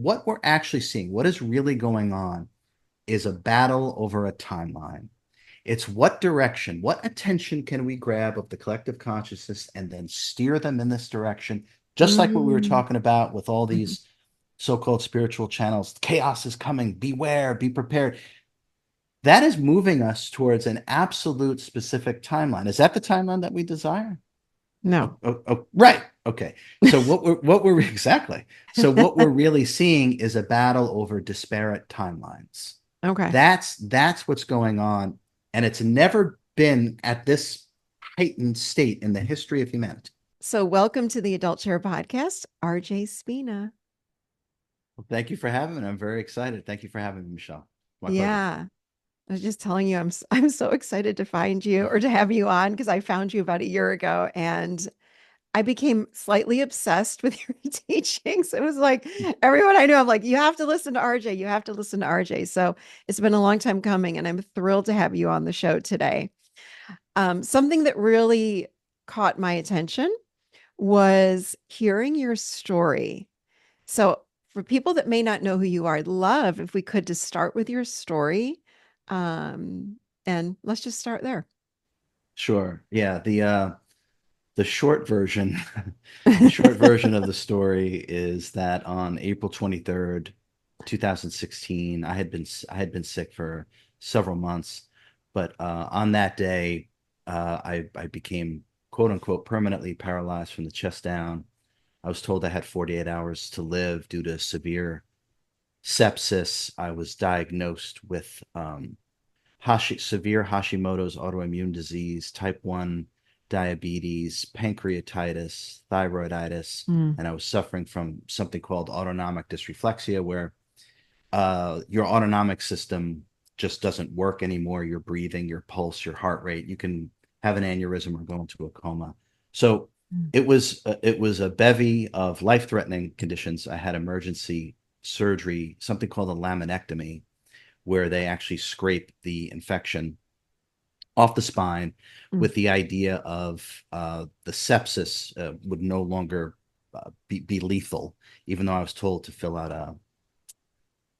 what we're actually seeing, what is really going on, is a battle over a timeline. It's what direction, what attention can we grab of the collective consciousness and then steer them in this direction, just like what we were Mm, talking about with all mhm. these so-called spiritual channels. Chaos is coming, beware, be prepared. That is moving us towards an absolute specific timeline. Is that the timeline that we desire? Oh, No. oh, oh, right. Okay. So what we're exactly. So what we're really seeing is a battle over disparate timelines. Okay. That's what's going on, and it's never been at this heightened state in the history of humanity. So, welcome to the Adult Chair Podcast, RJ Spina. Well, thank you for having me. I'm very excited. Thank you for having me, Michelle. My pleasure. Yeah, I was just telling you, I'm so excited to find you or to have you on because I found you about a year ago and I became slightly obsessed with your teachings. It was like everyone I know, I'm like, you have to listen to RJ. You have to listen to RJ. So it's been a long time coming, and I'm thrilled to have you on the show today. Something that really caught my attention was hearing your story. So, for people that may not know who you are, I'd love if we could just start with your story. Um, and let's just start there. Sure. Yeah. The short version, the short version of the story is that on April 23rd, 2016, I had been sick for several months, but on that day, I became quote unquote permanently paralyzed from the chest down. I was told I had 48 hours to live due to severe sepsis. I was diagnosed with severe Hashimoto's autoimmune disease, type 1 diabetes, pancreatitis, thyroiditis, Mm, and I was suffering from something called autonomic dysreflexia, where your autonomic system just doesn't work anymore. Your breathing, your pulse, your heart rate. You can have an aneurysm or go into a coma. So mm, it was a bevy of life-threatening conditions. I had emergency surgery, something called a laminectomy, where they actually scrape the infection off the spine mm, with the idea of the sepsis would no longer be lethal, even though I was told to fill out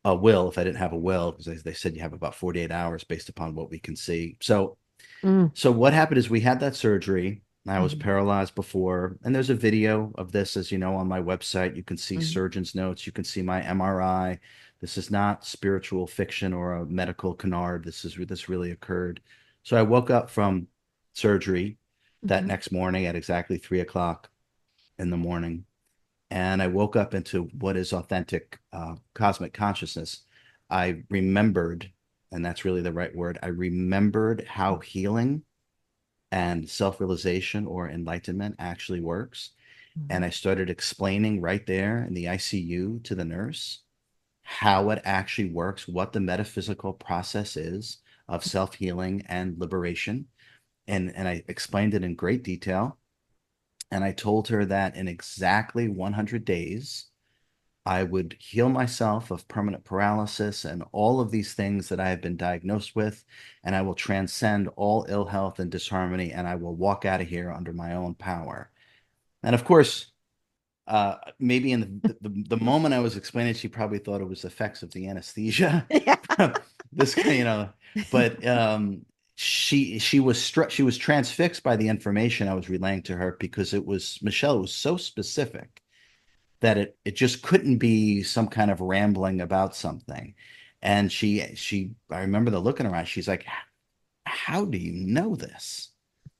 a will if I didn't have a will, because they said you have about 48 hours based upon what we can see. So, mm, so what happened is we had that surgery. I was mhm, paralyzed before, and there's a video of this, as you know, on my website. You can see mhm, surgeon's notes. You can see my MRI. This is not spiritual fiction or a medical canard. This really occurred. So I woke up from surgery that mhm, next morning at exactly 3 o'clock in the morning, and I woke up into what is authentic cosmic consciousness. I remembered, and that's really the right word. I remembered how healing and self-realization or enlightenment actually works. And mhm, I started explaining right there in the ICU to the nurse how it actually works, what the metaphysical process is of self-healing and liberation. And I explained it in great detail. And I told her that in exactly 100 days, I would heal myself of permanent paralysis and all of these things that I have been diagnosed with, and I will transcend all ill health and disharmony, and I will walk out of here under my own power. And of course, maybe in the moment I was explaining, she probably thought it was effects of the anesthesia. yeah. This kind, but she was transfixed by the information I was relaying to her, because Michelle was so specific that it just couldn't be some kind of rambling about something. And she I remember the look in her eyes. She's like, "How do you know this?"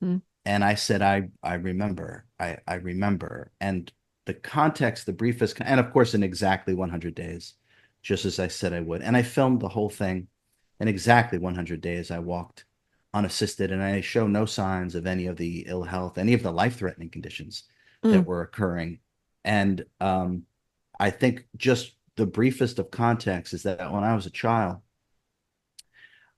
Mm, And I said, I remember. I remember. And the context, the briefest, and of course in exactly 100 days, just as I said I would. And I filmed the whole thing in exactly 100 days. I walked unassisted, and I show no signs of any of the ill health, any of the life-threatening conditions that mm, were occurring. And I think just the briefest of context is that when I was a child,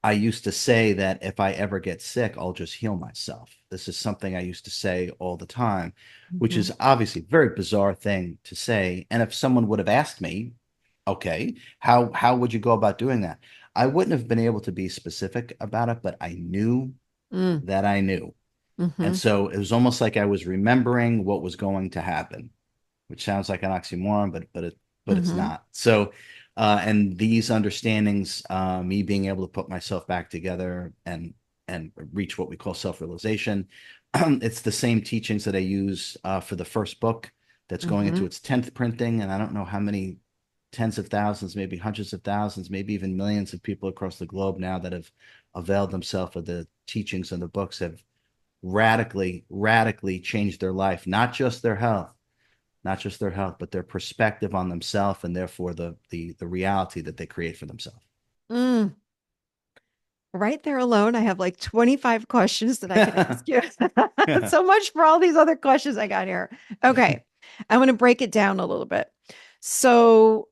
I used to say that if I ever get sick, I'll just heal myself. This is something I used to say all the time, which mhm, is obviously a very bizarre thing to say. And if someone would have asked me, okay, how would you go about doing that? I wouldn't have been able to be specific about it, but I knew mm, that I knew. And mhm. so it was almost like I was remembering what was going to happen, which sounds like an oxymoron, but but it's Mm-hmm. not. So, and these understandings, me being able to put myself back together and reach what we call self-realization, it's the same teachings that I use for the first book that's going Mm-hmm. into its 10th printing, and I don't know how many tens of thousands, maybe hundreds of thousands, maybe even millions of people across the globe now that have availed themselves of the teachings and the books have radically changed their life, not just their health, but their perspective on themselves and therefore the reality that they create for themselves. Mm. Right there alone, I have like 25 questions that I can ask you. So much for all these other questions I got here. Okay. I'm going to break it down a little bit. So,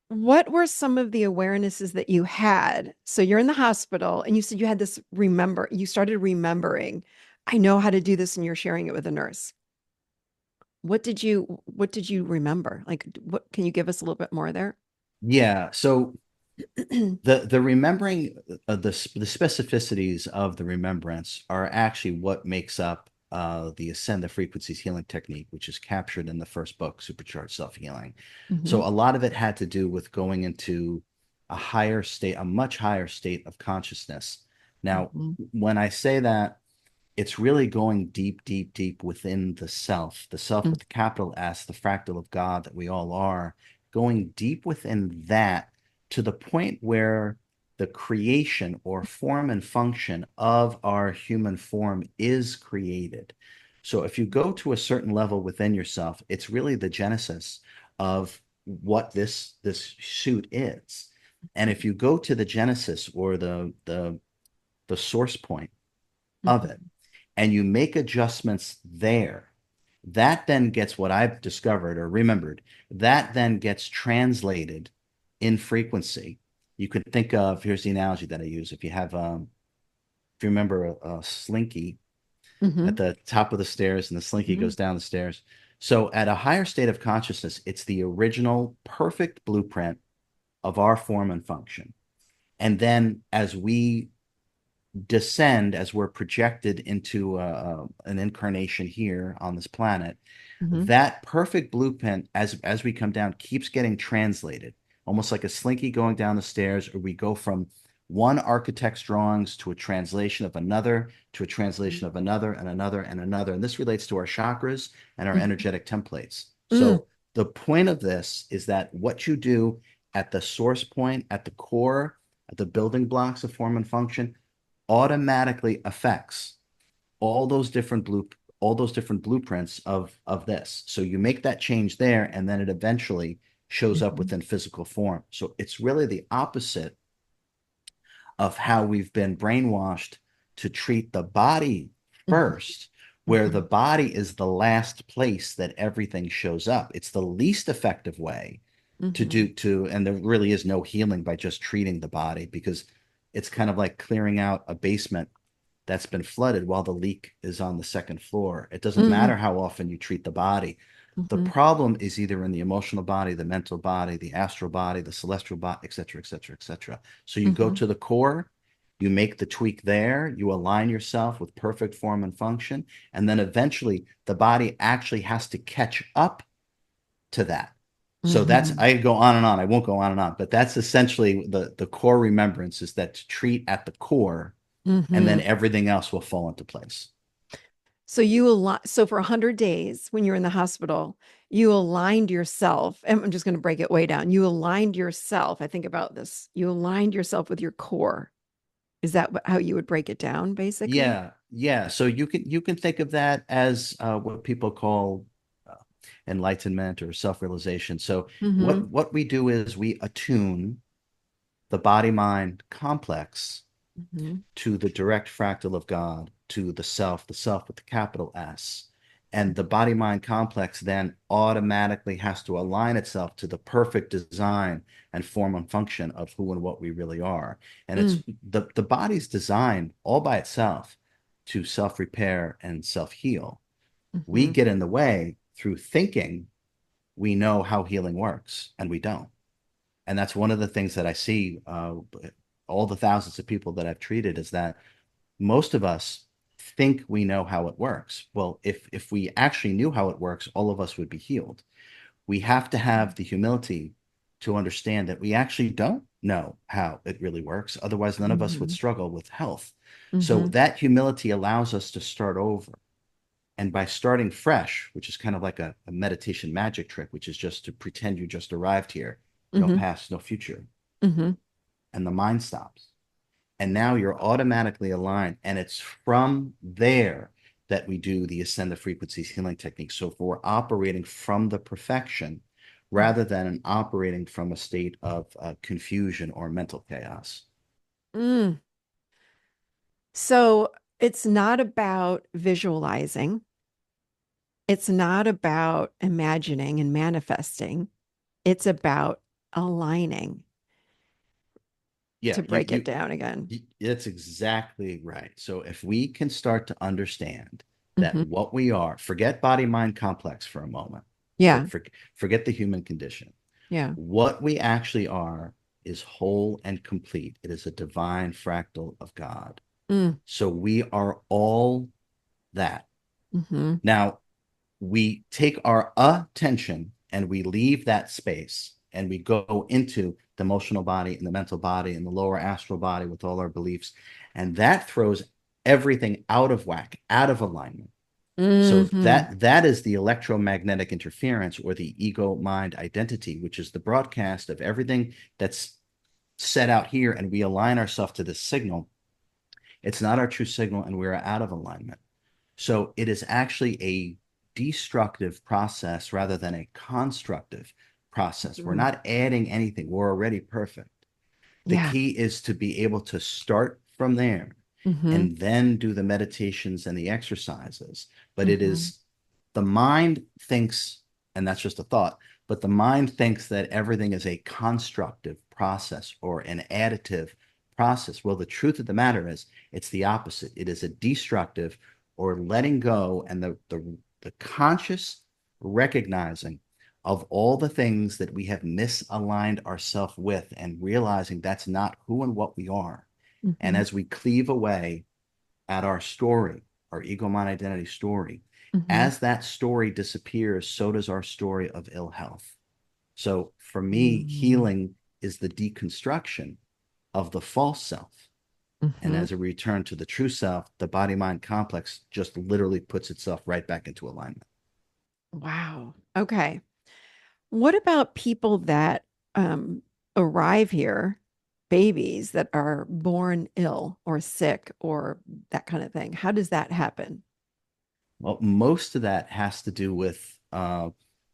what were some of the awarenesses that you had? So you're in the hospital and you said you had this you started remembering, I know how to do this, and you're sharing it with a nurse. What did you remember? Like, what can you give us a little bit more there? Yeah. So the remembering the specificities of the remembrance are actually what makes up the ascend the frequencies healing technique, which is captured in the first book, Supercharged Self Healing. Hmm. So a lot of it had to do with going into a much higher state of consciousness. Now, Hmm. when I say that, it's really going deep within the self with the capital S, the fractal of God that we all are, going deep within that to the point where the creation or form and function of our human form is created. So if you go to a certain level within yourself, it's really the genesis of what this suit is. And if you go to the genesis or the source point of it, Hmm. and you make adjustments there, that then gets what I've discovered or remembered, that then gets translated in frequency. You could think of, here's the analogy that I use. If you remember a slinky at Hmm. the top of the stairs and the slinky Hmm. goes down the stairs. So at a higher state of consciousness, it's the original perfect blueprint of our form and function. And then as we descend, as we're projected into an incarnation here on this planet, Hmm. that perfect blueprint, as we come down, keeps getting translated, almost like a slinky going down the stairs, or we go from one architect's drawings to a translation of another, to a translation of another, and another, and another. And this relates to our chakras and our Hmm. energetic templates. Mm. So the point of this is that what you do at the source point, at the core, at the building blocks of form and function, automatically affects all those different blueprints of this. So you make that change there, and then it eventually shows up Mhm. within physical form. So it's really the opposite of how we've been brainwashed to treat the body Mhm. first, where the Mhm. body is the last place that everything shows up. It's the least effective way Mhm. and there really is no healing by just treating the body, because it's kind of like clearing out a basement that's been flooded while the leak is on the second floor. It doesn't Mm. matter how often you treat the body. The Mhm. problem is either in the emotional body, the mental body, the astral body, the celestial body, et cetera, et cetera, et cetera. So you go Mhm. to the core, you make the tweak there, you align yourself with perfect form and function, and then eventually the body actually has to catch up to that. So that's, Mhm. I go on and on. I won't go on and on, but that's essentially the core remembrance, is that to treat at the core, and then Mhm. everything else will fall into place. So for 100 days when you're in the hospital, you aligned yourself. And I'm just going to break it way down. You aligned yourself. I think about this. You aligned yourself with your core. Is that how you would break it down, basically? Yeah. So you can think of that as what people call uh, enlightenment or self-realization. So Mm-hmm. what we do is we attune the body-mind complex Mm-hmm. to the direct fractal of God, to the self with the capital S. And the body mind complex then automatically has to align itself to the perfect design and form and function of who and what we really are. And it's the body's designed all by itself to self repair and self heal. We Mm-hmm. get in the way through thinking we know how healing works, and we don't. And that's one of the things that I see all the thousands of people that I've treated, is that most of us think we know how it works. Well, if we actually knew how it works, all of us would be healed. we have to have the humility to understand that we actually don't know how it really works. Otherwise, none of us would Mm-hmm. struggle with health. So Mm-hmm. that humility allows us to start over. And by starting fresh, which is kind of like a meditation magic trick, which is just to pretend you just arrived here, no Mm-hmm. past, no future, Mm-hmm. and the mind stops. And now you're automatically aligned. And it's from there that we do the ascended frequencies healing technique. So if we're operating from the perfection rather than operating from a state of confusion or mental chaos. Mm. So it's not about visualizing. It's not about imagining and manifesting. It's about aligning, Yeah, to break it down again. it's exactly right. So if we can start to understand that Hmm. what we are, forget body mind complex for a moment, Yeah. forget the human condition. Yeah. What we actually are is whole and complete. It is a divine fractal of God. Mm. So we are all that. Hmm. Now, we take our attention and we leave that space and we go into the emotional body and the mental body and the lower astral body with all our beliefs. And that throws everything out of whack, out of alignment. So Hmm. that is the electromagnetic interference or the ego mind identity, which is the broadcast of everything that's set out here, and we align ourselves to this signal. It's not our true signal, and we're out of alignment. So it is actually a destructive process rather than a constructive process. We're Mm. not adding anything. We're already perfect. The Yeah. key is to be able to start from there Hmm. and then do the meditations and the exercises. But it Hmm. is the mind thinks, and that's just a thought, but the mind thinks that everything is a constructive process or an additive process. Well, the truth of the matter is it's the opposite. It is a destructive or letting go and the conscious recognizing of all the things that we have misaligned ourselves with and realizing that's not who and what we are. And Hmm. as we cleave away at our story, our ego mind identity story, Hmm. as that story disappears, so does our story of ill health. So for me, Hmm. healing is the deconstruction of the false self. And Hmm. as a return to the true self, the body mind complex just literally puts itself right back into alignment. Wow. Okay. What about people that um, arrive here, babies that are born ill or sick or that kind of thing? How does that happen? Well, most of that has to do with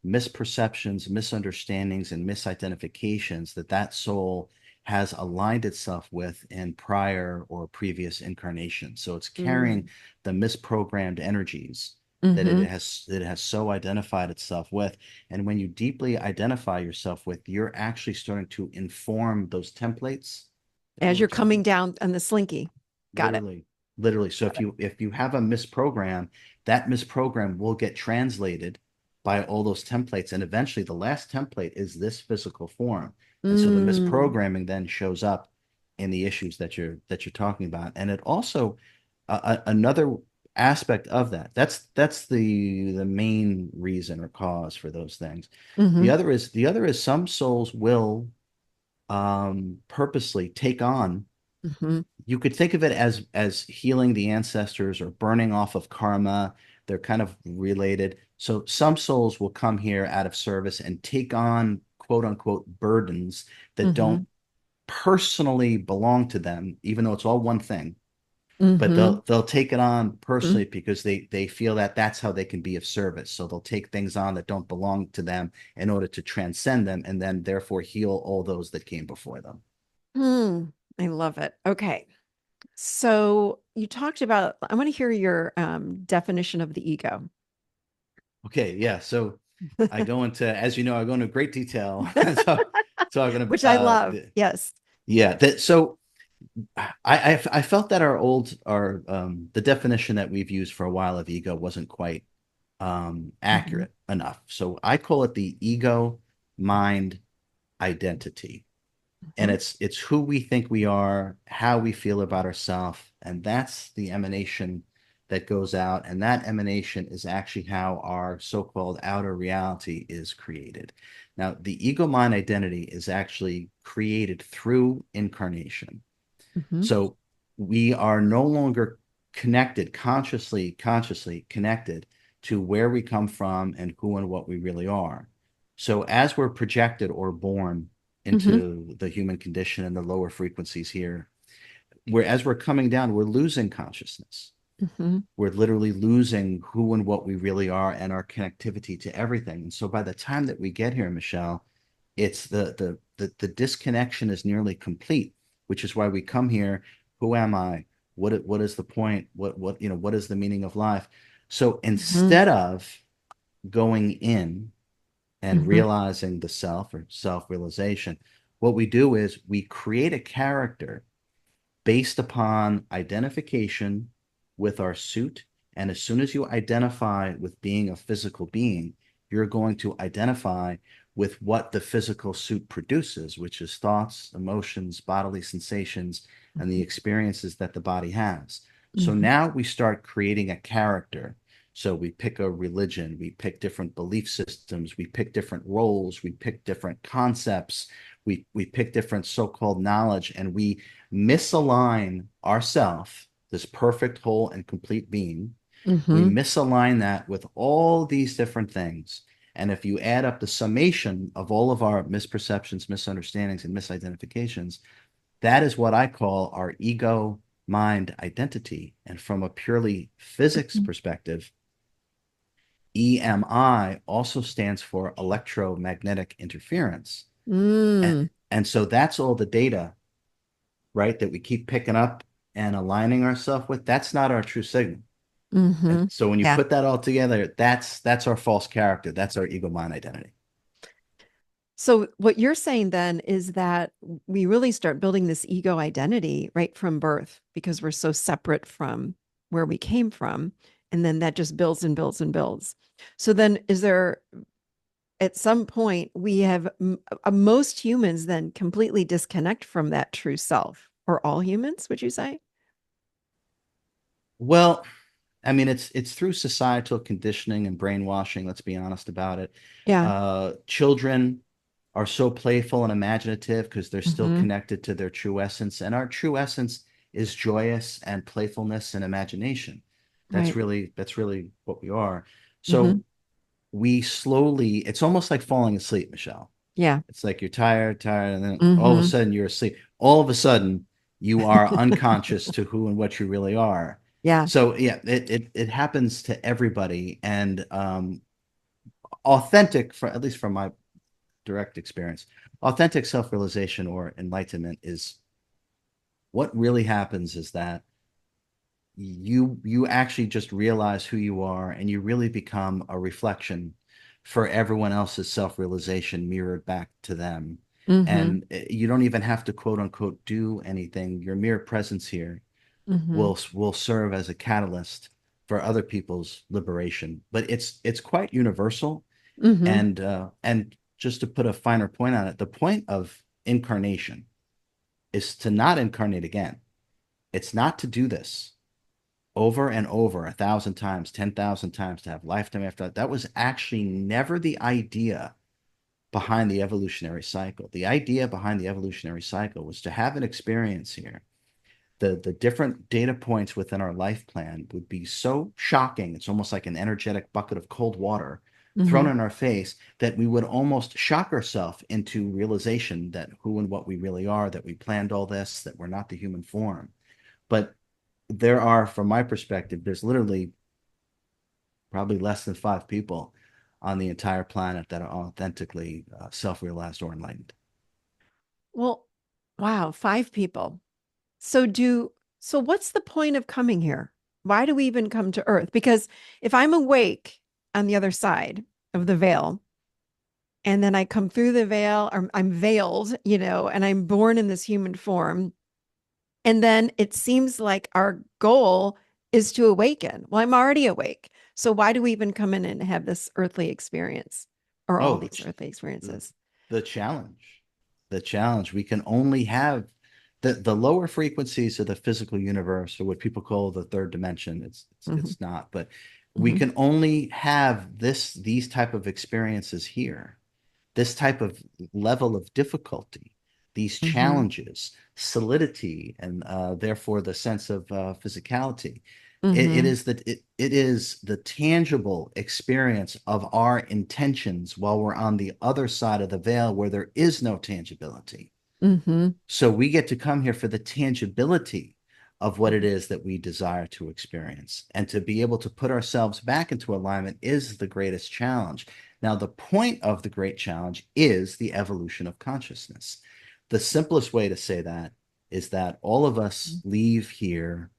misperceptions, misunderstandings, and misidentifications that that soul has aligned itself with in prior or previous incarnations. So it's carrying Mm. the misprogrammed energies Mm-hmm. that it has so identified itself with. And when you deeply identify yourself with, you're actually starting to inform those templates that we As were you're talking coming about. down on the slinky. Got it. Literally, literally. So Got if you have a misprogram, that misprogram will get translated by all those templates, and eventually the last template is this physical form. it. And so the Mm. misprogramming then shows up in the issues that you're talking about. And it also another aspect of that. That's the main reason or cause for those things. Mm-hmm. The other is some souls will purposely take on, Mm-hmm. you could think of it as healing the ancestors or burning off of karma. They're kind of related. So some souls will come here out of service and take on quote unquote burdens that Mm-hmm. don't personally belong to them, even though it's all one thing. But Mm-hmm. they'll take it on Mm-hmm. personally because they feel that that's how they can be of service. So they'll take things on that don't belong to them in order to transcend them and then therefore heal all those that came before them. Hmm. I love it. Okay. So you talked about, I want to hear your definition of the ego. Okay, yeah. So I go into, as you know, I go into great detail talking about Which I love. Yes. yeah. That so I felt that our the definition that we've used for a while of ego wasn't quite Hmm. accurate enough. So I call it the ego mind identity, and Hmm. it's who we think we are, how we feel about ourselves, and that's the emanation. that goes out, and that emanation is actually how our so-called outer reality is created. Now, the ego mind identity is actually created through incarnation. Mm-hmm. So we are no longer connected, consciously connected to where we come from and who and what we really are. So as we're projected or born Mm-hmm. into the human condition and the lower frequencies here, as we're coming down, we're losing consciousness. Mm-hmm. We're literally losing who and what we really are and our connectivity to everything. And so by the time that we get here, Michelle, it's the disconnection is nearly complete, which is why we come here. Who am I? What is the point? What is the meaning of life? So Mm-hmm. instead of going in and Mm-hmm. realizing the self or self-realization, what we do is we create a character based upon identification with our suit. And as soon as you identify with being a physical being, you're going to identify with what the physical suit produces, which is thoughts, emotions, bodily sensations, and the experiences that the body has. So Mm-hmm. now we start creating a character. So we pick a religion, we pick different belief systems, we pick different roles, we pick different concepts, we pick different so-called knowledge, and we misalign ourself, this perfect, whole, and complete being. We Mm-hmm. misalign that with all these different things. And if you add up the summation of all of our misperceptions, misunderstandings, and misidentifications, that is what I call our ego mind identity. And from a purely physics perspective, EMI also stands for electromagnetic interference. And, Mm. and so that's all the data, right, that we keep picking up and aligning ourselves with. That's not our true signal. And Mm-hmm. so when you Yeah. put that all together, that's our false character. That's our ego mind identity. So what you're saying then is that we really start building this ego identity right from birth because we're so separate from where we came from. And then that just builds and builds and builds. So then is there at some point we have most humans then completely disconnect from that true self, or all humans, would you say? Well, I mean, it's through societal conditioning and brainwashing. Let's be honest about it. Yeah. Children are so playful and imaginative because they're still Mm-hmm. connected to their true essence, and our true essence is joyous and playfulness and imagination. Right. That's really what we are. Mm-hmm. So we slowly, it's almost like falling asleep, Michelle. Yeah. It's like you're tired, tired, and then all of a Mm-hmm. sudden you're asleep. All of a sudden you are unconscious to who and what you really are. Yeah. So yeah, it happens to everybody, and authentic, for at least from my direct experience, authentic self-realization or enlightenment is what really happens is that you actually just realize who you are, and you really become a reflection for everyone else's self-realization mirrored back to them. Mm-hmm. And you don't even have to quote unquote do anything. Your mere presence here Mm-hmm. will serve as a catalyst for other people's liberation. But it's quite universal. Mm-hmm. And just to put a finer point on it, the point of incarnation is to not incarnate again. It's not to do this over and over 1,000 times, 10,000 times, to have lifetime after that. That was actually never the idea behind the evolutionary cycle. The idea behind the evolutionary cycle was to have an experience here. The different data points within our life plan would be so shocking. It's almost like an energetic bucket of cold water thrown Mm-hmm. in our face that we would almost shock ourselves into realization that who and what we really are, that we planned all this, that we're not the human form. But there are, from my perspective, there's literally probably less than 5 people on the entire planet that are authentically self-realized or enlightened. Well, wow, 5 people. So so what's the point of coming here? Why do we even come to Earth? Because if I'm awake on the other side of the veil, and then I come through the veil, or I'm veiled, and I'm born in this human form, and then it seems like our goal is to awaken. Well, I'm already awake. So why do we even come in and have this earthly experience, or all Oh, these earthly the, experiences? the challenge, the challenge. We can only have the lower frequencies of the physical universe, or what people call the third dimension, Hmm. it's not, but we Hmm. can only have these type of experiences here, this type of level of difficulty, these Hmm. challenges, solidity, and therefore the sense of physicality. It Hmm. is it is the tangible experience of our intentions while we're on the other side of the veil where there is no tangibility. Hmm. So we get to come here for the tangibility of what it is that we desire to experience. And to be able to put ourselves back into alignment is the greatest challenge. Now, the point of the great challenge is the evolution of consciousness. The simplest way to say that is that all of us leave here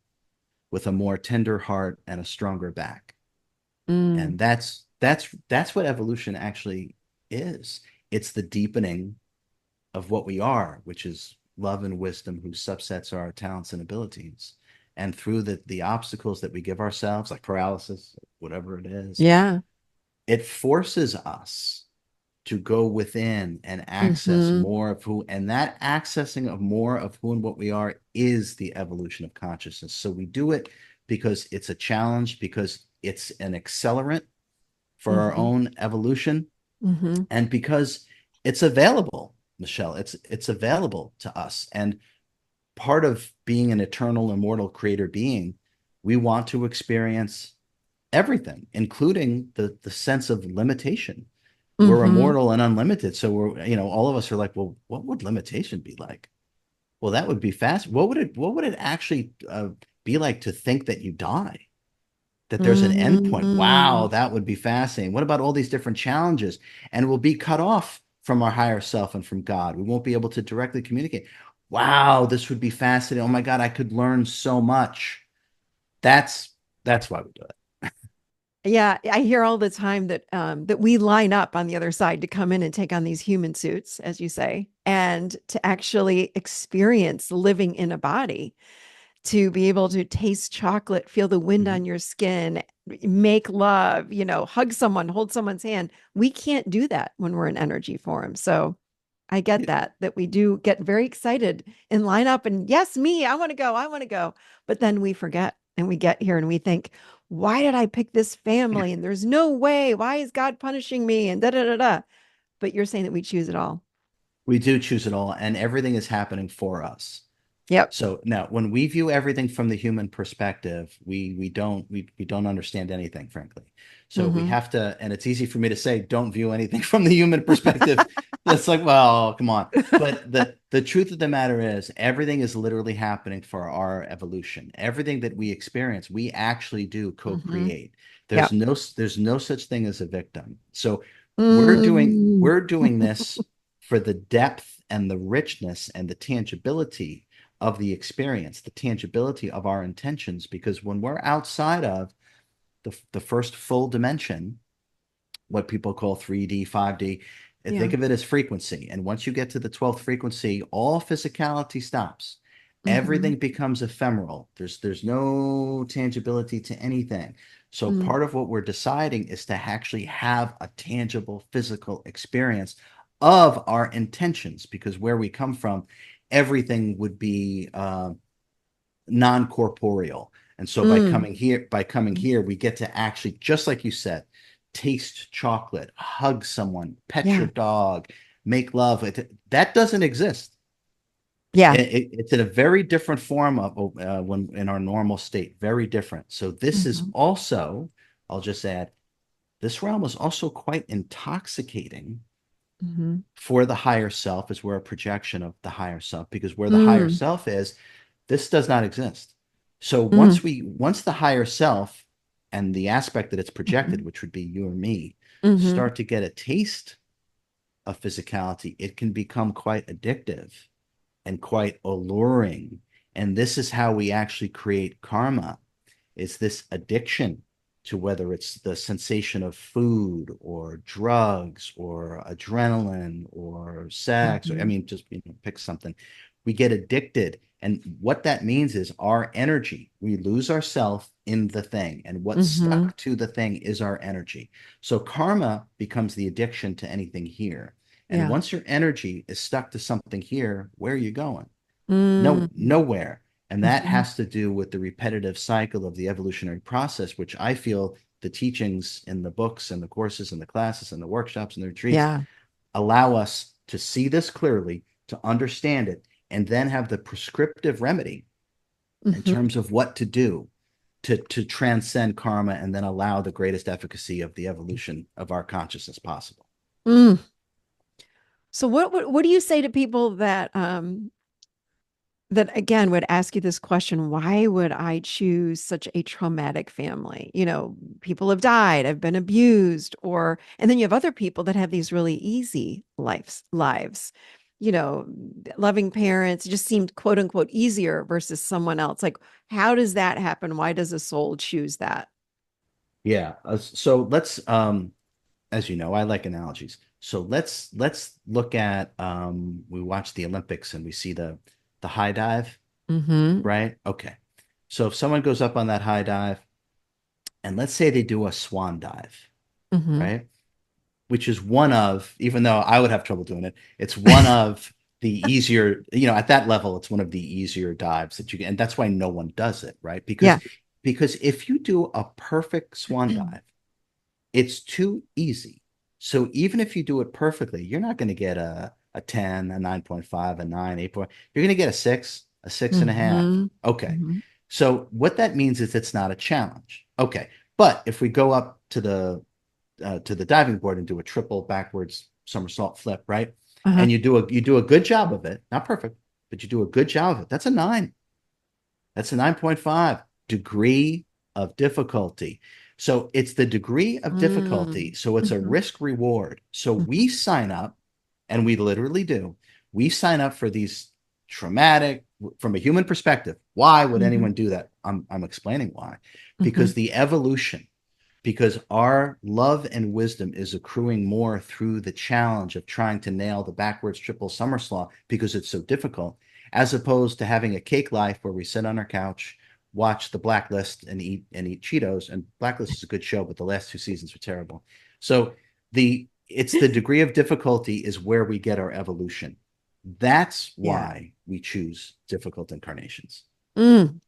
with a more tender heart and a stronger back. Mm. And that's what evolution actually is. It's the deepening of what we are, which is love and wisdom, whose subsets are our talents and abilities. And through the obstacles that we give ourselves, like paralysis, whatever it is, Yeah. it forces us to go within and access Hmm. more of who, and that accessing of more of who and what we are is the evolution of consciousness. So we do it because it's a challenge, because it's an accelerant for our Hmm. own evolution, Hmm. and because it's available, Michelle. It's available to us. And part of being an eternal, immortal creator being, we want to experience everything, including the sense of limitation. We're Hmm. immortal and unlimited. So all of us are like, well, what would limitation be like? Well, that would be fast. What would it actually be like to think that you die? That there's an endpoint. Wow, Mm. that would be fascinating. What about all these different challenges? And we'll be cut off from our higher self and from God. We won't be able to directly communicate. Wow, this would be fascinating. Oh my God, I could learn so much. That's that's why we do it. Yeah, I hear all the time that that we line up on the other side to come in and take on these human suits, as you say, and to actually experience living in a body, to be able to taste chocolate, feel the wind Mhm. on your skin, make love, hug someone, hold someone's hand. We can't do that when we're in energy form. So I get that we do get very excited and line up and yes, me, I want to go, I want to go. But then we forget and we get here and we think, why did I pick this family? And there's no way. Why is God punishing me? And da da da da. But you're saying that we choose it all. We do choose it all, and everything is happening for us. Yep. So now, when we view everything from the human perspective, we don't understand anything, frankly. So we Hmm. have to, and it's easy for me to say, don't view anything from the human perspective. That's like, well, come on. But the truth of the matter is, everything is literally happening for our evolution. Everything that we experience, we actually do Hmm. co-create. There's Yep. no there's no such thing as a victim. So we're doing Mm. we're doing this for the depth and the richness and the tangibility of the experience, the tangibility of our intentions. Because when we're outside of the first full dimension, what people call 3D, 5D, Yeah. think of it as frequency. And once you get to the 12th frequency, all physicality stops. Hmm. Everything becomes ephemeral. There's no tangibility to anything. So Mm. part of what we're deciding is to actually have a tangible physical experience of our intentions, because where we come from, everything would be non-corporeal. And so Mm. by coming here, we get to actually, just like you said, taste chocolate, hug someone, pet your Yeah. dog, make love. That doesn't exist. Yeah. It's in a very different form of when in our normal state, very different. So this is Hmm. also, I'll just add, this realm is also quite intoxicating Hmm. for the higher self, as we're a projection of the higher self, because where the higher Mm. self is, this does not exist. So Mm. once the higher self and the aspect that it's projected, Hmm. which would be you or me, Hmm. start to get a taste of physicality, it can become quite addictive and quite alluring. And this is how we actually create karma, is this addiction to, whether it's the sensation of food or drugs or adrenaline or sex, or I Hmm. mean, just pick something. We get addicted. And what that means is our energy, we lose ourself in the thing. And what's Hmm. stuck to the thing is our energy. So karma becomes the addiction to anything here. And Yeah. once your energy is stuck to something here, where are you going? Mm, No, nowhere. And that mhm. has to do with the repetitive cycle of the evolutionary process, which I feel the teachings in the books and the courses and the classes and the workshops and the retreats Yeah. allow us to see this clearly, to understand it, and then have the prescriptive remedy in Mhm. terms of what to do to transcend karma and then allow the greatest efficacy of the evolution of our consciousness possible. Mm. So what do you say to people that again would ask you this question, why would I choose such a traumatic family? You know, people have died, have been abused, or and then you have other people that have these really easy lives. You know, loving parents just seemed quote unquote easier versus someone else. Like, how does that happen? Why does a soul choose that? Yeah. So let's as you know, I like analogies. So let's look at we watch the Olympics and we see the high dive, Mm-hmm. right? Okay. So if someone goes up on that high dive and let's say they do a swan dive, Mm-hmm. right? Which is one of, even though I would have trouble doing it, it's one of the easier, at that level, it's one of the easier dives that you can, and that's why no one does it, right? Because Yeah. because if you do a perfect swan dive, it's too easy. So even if you do it perfectly, you're not going to get a 10, a 9.5, a 9, 8. You're going to get a 6, a six and a half. Mm-hmm. Okay. Mm-hmm. So what that means is it's not a challenge. Okay. But if we go up to the diving board and do a triple backwards somersault flip, right? Uh-huh. And you do a good job of it, not perfect, but you do a good job of it. That's a 9. That's a 9.5 degree of difficulty. So it's the degree of difficulty. Mm. So it's a Mm-hmm. risk reward. So Mm-hmm. we sign up, and we literally do. We sign up for these traumatic, from a human perspective. Why would Mm-hmm. anyone do that? I'm explaining why. Mm-hmm. Because the evolution, because our love and wisdom is accruing more through the challenge of trying to nail the backwards triple somersault because it's so difficult, as opposed to having a cake life where we sit on our couch, watch the Blacklist and eat Cheetos. And Blacklist is a good show, but the last 2 seasons were terrible. So it's the degree of difficulty is where we get our evolution. That's Yeah. why we choose difficult incarnations. Mm.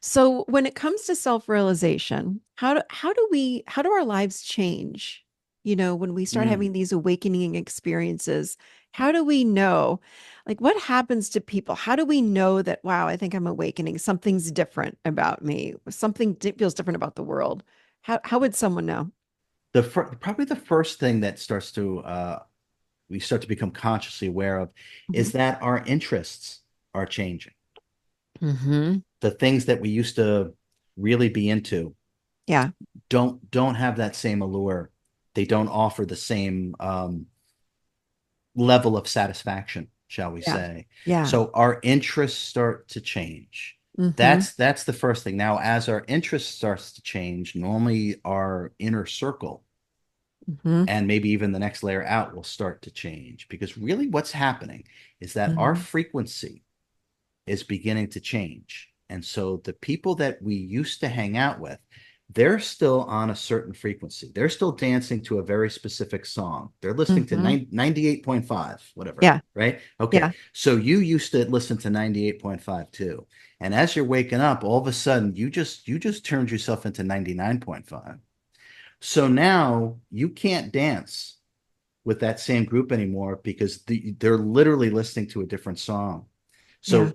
So when it comes to self-realization, how do our lives change? You know, when we start Mm. having these awakening experiences, how do we know? Like what happens to people? How do we know that, wow, I think I'm awakening. Something's different about me. Feels different about the world. How would someone know? Probably the first thing that we start to become consciously aware of Hmm. is that our interests are changing. Hmm. The things that we used to really be into Yeah. don't have that same allure. They don't offer the same level of satisfaction, shall we Yeah. say. Yeah. So our interests start to change. Hmm. That's the first thing. Now, as our interest starts to change, normally our inner circle Hmm. and maybe even the next layer out will start to change, because really what's happening is that our Hmm. frequency is beginning to change. And so the people that we used to hang out with, they're still on a certain frequency. They're still dancing to a very specific song. They're listening to Hmm. 98.5, whatever, Yeah. right? Okay. Yeah. So you used to listen to 98.5 too. And as you're waking up, all of a sudden you just turned yourself into 99.5. So now you can't dance with that same group anymore because they're literally listening to a different song. Yeah. So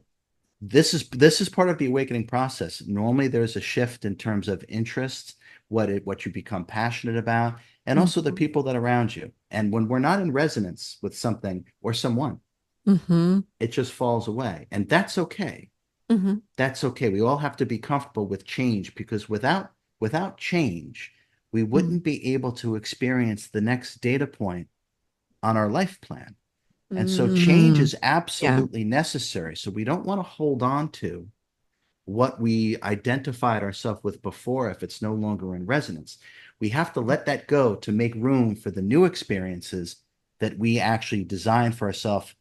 this is part of the awakening process. Normally, there's a shift in terms of interests, what you become passionate about, and also the Hmm. people that are around you. And when we're not in resonance with something or someone, Hmm. it just falls away, and that's okay. Hmm. That's okay. We all have to be comfortable with change, because without change, we Hmm. wouldn't be able to experience the next data point on our life plan. And so change Mm. is Yeah. absolutely necessary. So we don't want to hold on to what we identified ourselves with before if it's no longer in resonance. We have to let that go to make room for the new experiences that we actually design for ourselves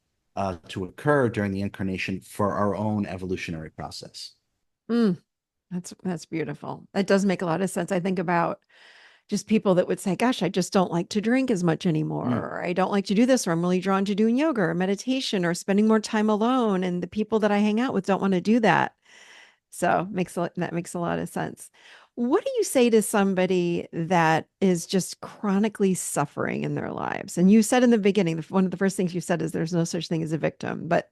to occur during the incarnation for our own evolutionary process. Mm. That's beautiful. That does make a lot of sense. I think about, just people that would say, gosh, I just don't like to drink as much anymore, Mm. or I don't like to do this, or I'm really drawn to doing yoga or meditation or spending more time alone. And the people that I hang out with don't want to do that. So that makes a lot of sense. What do you say to somebody that is just chronically suffering in their lives? And you said in the beginning, one of the first things you said is there's no such thing as a victim, but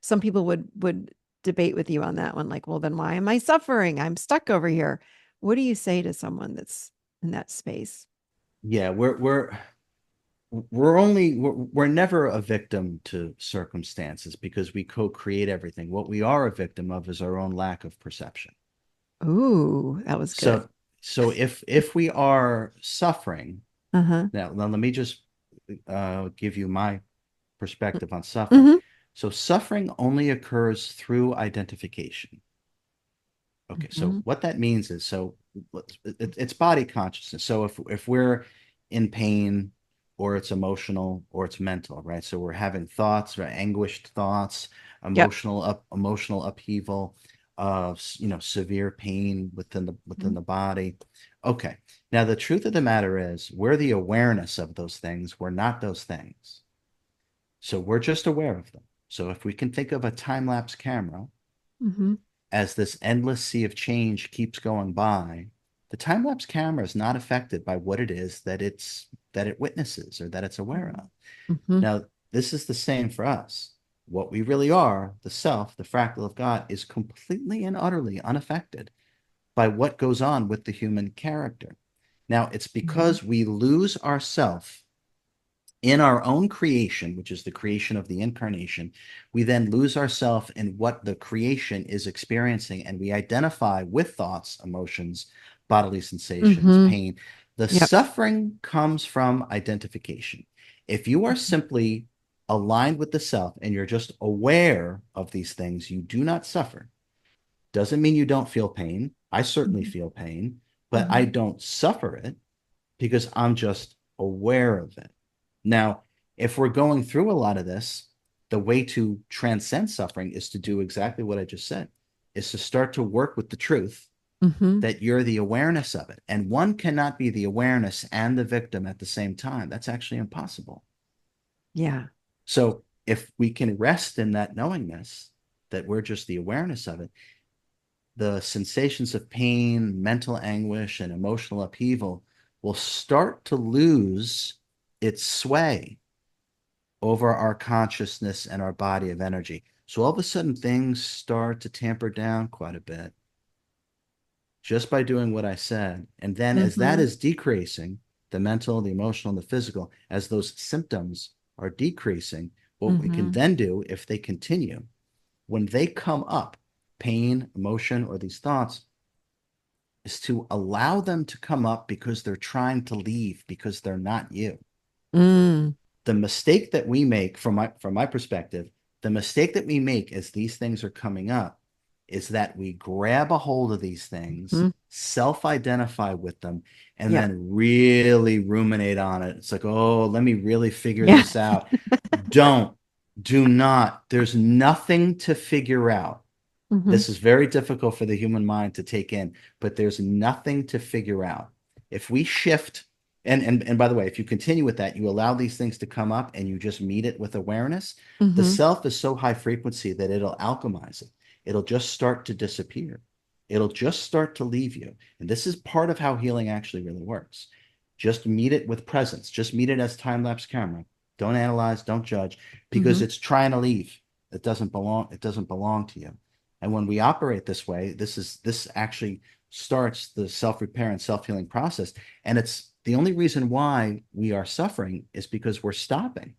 some people would debate with you on that one, like, well, then why am I suffering? I'm stuck over here. What do you say to someone that's in that space? Yeah, we're never a victim to circumstances because we co-create everything. What we are a victim of is our own lack of perception. Ooh, that was good. So if we are suffering, Uh-huh. now let me just give you my perspective on suffering. Mm-hmm. So suffering only occurs through identification. Okay, so Mm-hmm. what that means is it's body consciousness. So if we're in pain or it's emotional or it's mental, right? So we're having thoughts or anguished thoughts, Yep. emotional upheaval of severe pain within the body. Okay. Now the truth of the matter is we're the awareness of those things. We're not those things. So we're just aware of them. So if we can think of a time-lapse camera Mm-hmm. as this endless sea of change keeps going by, the time lapse camera is not affected by what it is that it witnesses or that it's aware of. Mm-hmm. Now, this is the same for us. What we really are, the self, the fractal of God, is completely and utterly unaffected by what goes on with the human character. Now, it's Mm-hmm. because we lose ourself in our own creation, which is the creation of the incarnation, we then lose ourselves in what the creation is experiencing, and we identify with thoughts, emotions, bodily sensations, Mm-hmm. pain. The Yep. suffering comes from identification. If you are simply aligned with the self and you're just aware of these things, you do not suffer. Doesn't mean you don't feel pain. I certainly Mm-hmm. feel pain, but I Mm-hmm. don't suffer it because I'm just aware of it. Now, if we're going through a lot of this, the way to transcend suffering is to do exactly what I just said, is to start to work with the truth Mm-hmm. that you're the awareness of it. And one cannot be the awareness and the victim at the same time. That's actually impossible. Yeah. So if we can rest in that knowingness that we're just the awareness of it, the sensations of pain, mental anguish, and emotional upheaval will start to lose its sway over our consciousness and our body of energy. So all of a sudden, things start to tamper down quite a bit just by doing what I said. And then, as that Mm-hmm. is decreasing, the mental, the emotional, and the physical, as those symptoms are decreasing, what we can Mm-hmm. then do if they continue, when they come up, pain, emotion, or these thoughts, is to allow them to come up because they're trying to leave because they're not you. Mm. The mistake that we make from my perspective, the mistake that we make as these things are coming up is that we grab a hold of these things, Mm-hmm. self-identify with them, and Yep. then really ruminate on it. It's like, oh, let me really figure Yeah. this out. Don't, do not. There's nothing to figure out. Mm-hmm. This is very difficult for the human mind to take in, but there's nothing to figure out. If we shift, and by the way, if you continue with that, you allow these things to come up and you just meet it with awareness, the Mm-hmm. self is so high frequency that it'll alchemize it. It'll just start to disappear. It'll just start to leave you. And this is part of how healing actually really works. Just meet it with presence. Just meet it as time-lapse camera. Don't analyze, don't judge, because Mm-hmm. it's trying to leave. It doesn't belong to you. And when we operate this way, this actually starts the self-repair and self-healing process. And it's the only reason why we are suffering is because we're stopping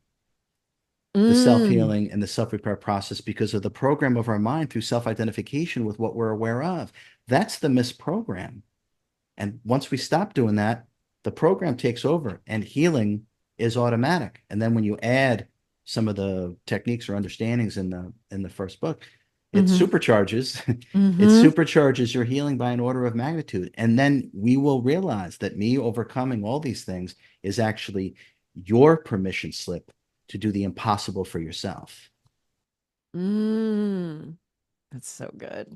the Mm. self-healing and the self-repair process because of the program of our mind through self-identification with what we're aware of. That's the misprogram. And once we stop doing that, the program takes over and healing is automatic. And then when you add some of the techniques or understandings in the first book, it Mm-hmm. supercharges it Mm-hmm. supercharges your healing by an order of magnitude. And then we will realize that me overcoming all these things is actually your permission slip to do the impossible for yourself. Mm. That's so good.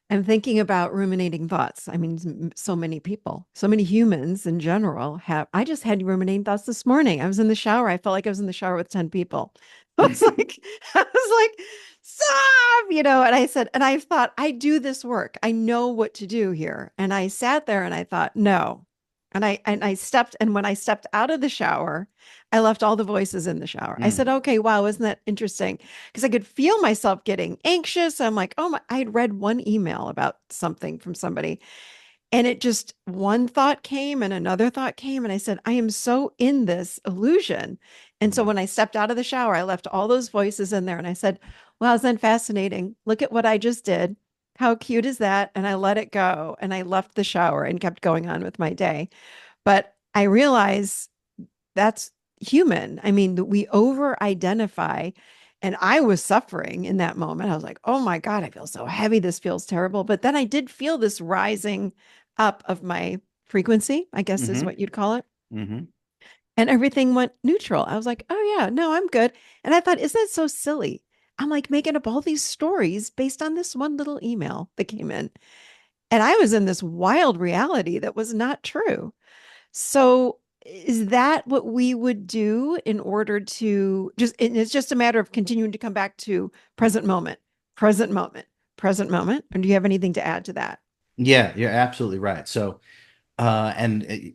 I'm thinking about ruminating thoughts. I mean, so many people, so many humans in general have. I just had ruminating thoughts this morning. I was in the shower. I felt like I was in the shower with 10 people. I was like, I was like, stop, and I said, and I thought, I do this work. I know what to do here. And I sat there and I thought, no. And I stepped, and when I stepped out of the shower, I left all the voices in the shower. I said, Mm, okay, wow, isn't that interesting? Because I could feel myself getting anxious. I'm like, oh my, I had read one email about something from somebody, and it just one thought came and another thought came. And I said, I am so in this illusion. And so mm, when I stepped out of the shower, I left all those voices in there and I said, well, isn't that fascinating? Look at what I just did. How cute is that? And I let it go and I left the shower and kept going on with my day. But I realize that's human. I mean, we over identify. And I was suffering in that moment. I was like, oh my God, I feel so heavy. This feels terrible. But then I did feel this rising up of my frequency, I guess is mm-hmm, what you'd call it. mm-hmm. And everything went neutral. I was like, oh yeah, no, I'm good. And I thought, isn't that so silly? I'm like making up all these stories based on this one little email that came in. And I was in this wild reality that was not true. So is that what we would do in order to just, and it's just a matter of continuing to come back to present moment, present moment, present moment? Or do you have anything to add to that? Yeah, you're absolutely right. So,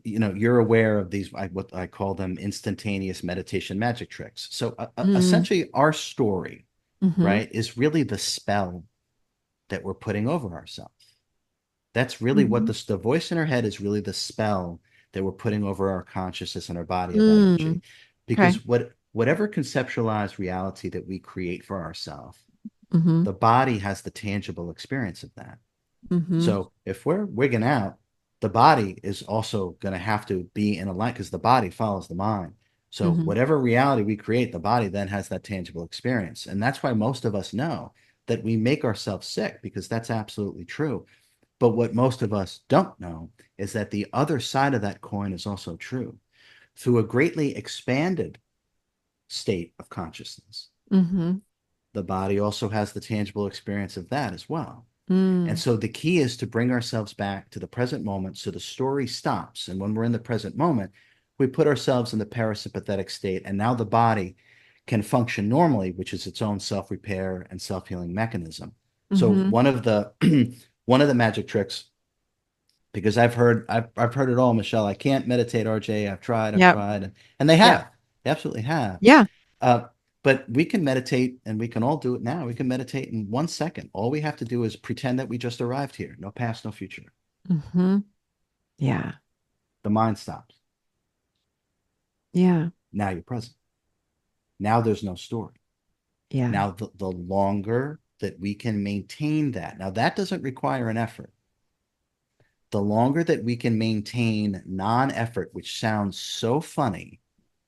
you're aware of these, what I call them instantaneous meditation magic tricks. So, Mm, essentially, our story, mm-hmm, right, is really the spell that we're putting over ourselves. That's really what mm-hmm, the voice in our head is really the spell that we're putting over our consciousness and our body of energy. mm, okay. Because whatever conceptualized reality that we create for ourselves, Mm-hmm, the body has the tangible experience of that. mm-hmm, So if we're wigging out, the body is also going to have to be in alignment because the body follows the mind. So mm-hmm, whatever reality we create, the body then has that tangible experience. And that's why most of us know that we make ourselves sick because that's absolutely true. But what most of us don't know is that the other side of that coin is also true. Through a greatly expanded state of consciousness, mm-hmm, the body also has the tangible experience of that as well. And mm, so the key is to bring ourselves back to the present moment so the story stops. And when we're in the present moment, we put ourselves in the parasympathetic state. And now the body can function normally, which is its own self-repair and self-healing mechanism. So mm-hmm. one of the magic tricks, because I've heard it all, Michelle. I can't meditate, RJ. I've Yep. tried, and they Yep. have. They absolutely have. Yeah. Uh, but we can meditate, and we can all do it now. We can meditate in 1 second. All we have to do is pretend that we just arrived here. No past, no future. Mm-hmm. Yeah. The mind stops. Yeah. Now you're present. Now there's no story. Yeah. Now the longer that we can maintain that. Now that doesn't require an effort. The longer that we can maintain non-effort, which sounds so funny,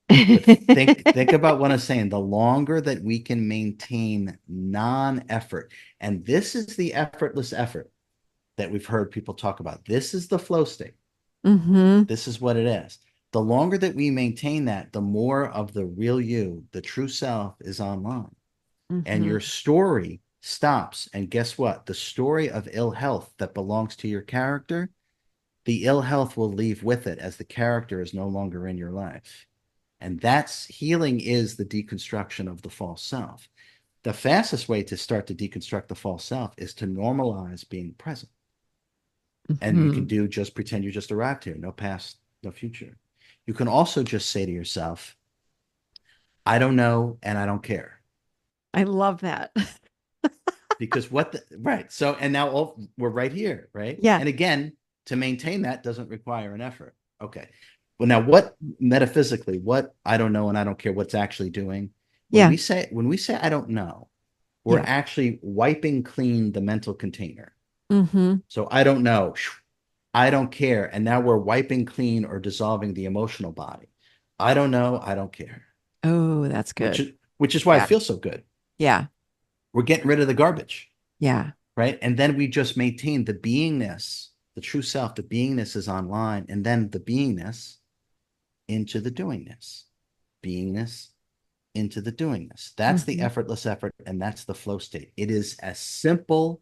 but think about what I'm saying. The longer that we can maintain non-effort, and this is the effortless effort that we've heard people talk about. This is the flow state. Mm-hmm. This is what it is. The longer that we maintain that, the more of the real you, the true self, is online. And Mm-hmm. your story stops. And guess what? The story of ill health that belongs to your character, the ill health will leave with it as the character is no longer in your life. And that's healing is the deconstruction of the false self. The fastest way to start to deconstruct the false self is to normalize being present. And you can Mm-hmm. do just pretend you just arrived here, no past, no future. You can also just say to yourself, I don't know and I don't care. I love that. Because right. So, and now we're right here, right? Yeah. And again, to maintain that doesn't require an effort. Okay. Well, now what metaphysically, what I don't know and I don't care what's actually doing, Yeah. when we say I don't know, we're Yeah. actually wiping clean the mental container. Mm-hmm. So I don't know, I don't care. And now we're wiping clean or dissolving the emotional body. I don't know, I don't care. Oh, that's Which good. is which is why it Yeah. feels so good. Yeah. We're getting rid of the garbage, Yeah. right? And then we just maintain the beingness, the true self, the beingness is online, and then the beingness into the doingness. Beingness into the doingness. That's the Mm-hmm. effortless effort, and that's the flow state. It is as simple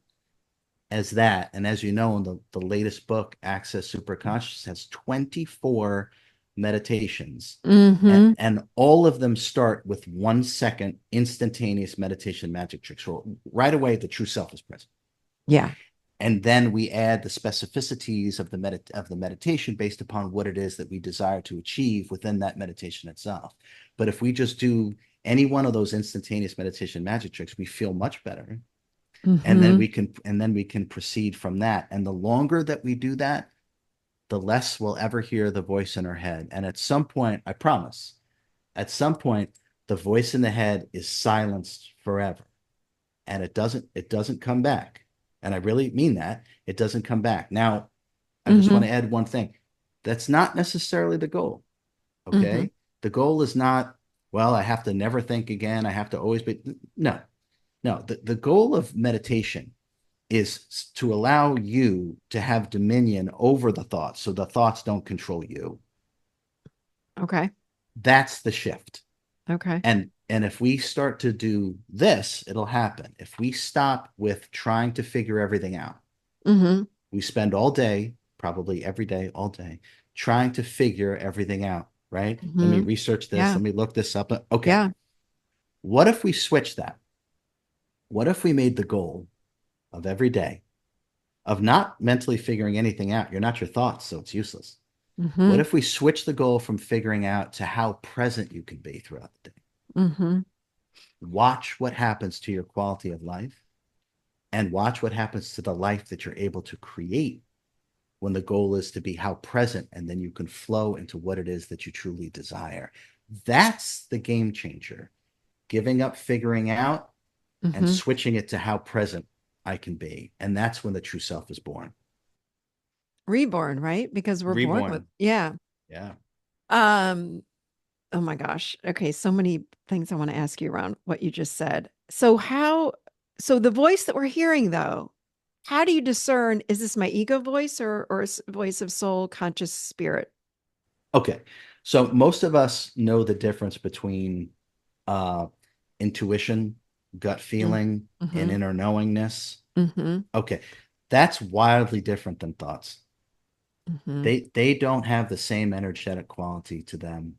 as that. And as you know, in the latest book, Access Superconscious has 24 meditations. Mm-hmm. And all of them start with 1 second instantaneous meditation magic tricks. So right away, the true self is present. Yeah. And then we add the specificities of the meditation based upon what it is that we desire to achieve within that meditation itself. But if we just do any one of those instantaneous meditation magic tricks, we feel much better, Mm-hmm. and then we can proceed from that. And the longer that we do that, the less we'll ever hear the voice in our head. And at some point, I promise, at some point, the voice in the head is silenced forever, and it doesn't come back. And I really mean that. It doesn't come back. Now, I just want Mm-hmm. to add one thing. That's not necessarily the goal. Mm-hmm. Okay. The goal is not, well, I have to never think again. I have to always be. No, no. The goal of meditation is to allow you to have dominion over the thoughts so the thoughts don't control you. Okay. That's the shift. Okay. And if we start to do this, it'll happen. If we stop with trying to figure everything out, Mm-hmm. we spend all day, probably every day, all day, trying to figure everything out, right? Let me Mm-hmm. research this. Yeah. Let me look this up. Okay. Yeah. What if we switch that? What if we made the goal of every day of not mentally figuring anything out? You're not your thoughts, so it's useless. What Mm-hmm. if we switch the goal from figuring out to how present you can be throughout the day? Mm-hmm. Watch what happens to your quality of life, and watch what happens to the life that you're able to create when the goal is to be how present, and then you can flow into what it is that you truly desire. That's the game changer. Giving up figuring out and Mm-hmm. switching it to how present I can be. And that's when the true self is born. Reborn, right? Because we're born with, Reborn. yeah. Yeah. Um, oh my gosh. Okay, so many things I want to ask you around what you just said. So the voice that we're hearing though, how do you discern, is this my ego voice or voice of soul, conscious spirit? Okay. So most of us know the difference between uh, intuition, gut feeling, and Mm-hmm. inner knowingness. Mm-hmm. Okay. That's wildly different than thoughts. Mm-hmm. They don't have the same energetic quality to them.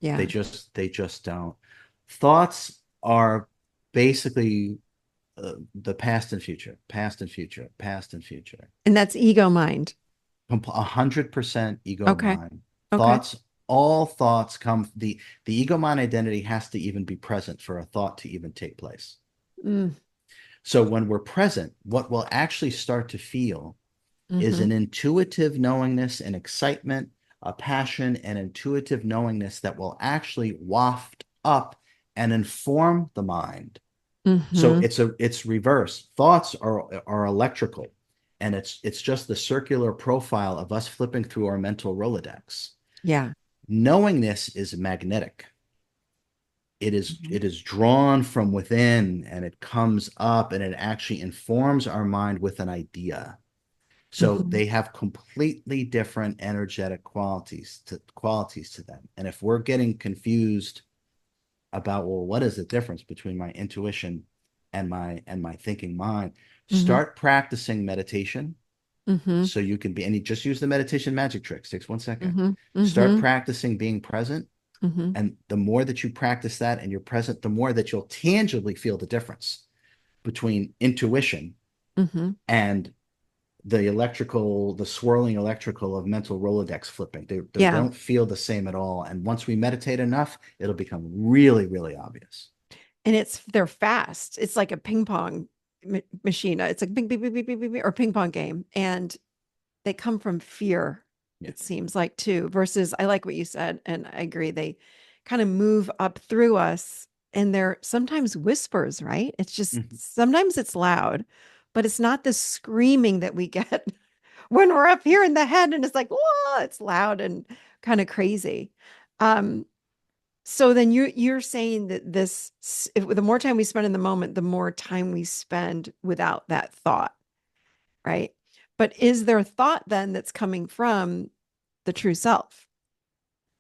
Yeah. They just don't. Thoughts are basically the past and future, past and future, past and future. And that's ego mind. 100% ego Okay. mind. Okay. Thoughts, all thoughts come. The ego mind identity has to even be present for a thought to even take place. Mm. So when we're present, what we'll actually start to feel is Mm-hmm. an intuitive knowingness and excitement, a passion and intuitive knowingness that will actually waft up and inform the mind. So Mm-hmm. it's reverse. Thoughts are electrical, and it's just the circular profile of us flipping through our mental Rolodex. Yeah. Knowingness is magnetic. It is Mhm. it is drawn from within, and it comes up, and it actually informs our mind with an idea. So Mhm. they have completely different energetic qualities to them. And if we're getting confused about, well, what is the difference between my intuition and my thinking mind, Mhm. start practicing meditation Mhm. so you can be, and you just use the meditation magic tricks. Takes 1 second. Mhm. Start Mhm. practicing being present. Mhm. And the more that you practice that and you're present, the more that you'll tangibly feel the difference between intuition Mhm. and the swirling electrical of mental Rolodex flipping. They Yeah. don't feel the same at all. And once we meditate enough, it'll become really, really obvious. And they're fast. It's like a ping pong machine. It's like bing, bing, bing, bing, bing, bing, or ping pong game. And they come from fear, Yeah. it seems like too, versus I like what you said, and I agree. They kind of move up through us and they're sometimes whispers, right? It's just Mhm. sometimes it's loud, but it's not the screaming that we get when we're up here in the head and it's like, whoa, it's loud and kind of crazy. Um, so then you're saying that the more time we spend in the moment, the more time we spend without that thought, right? But is there thought then that's coming from the true self?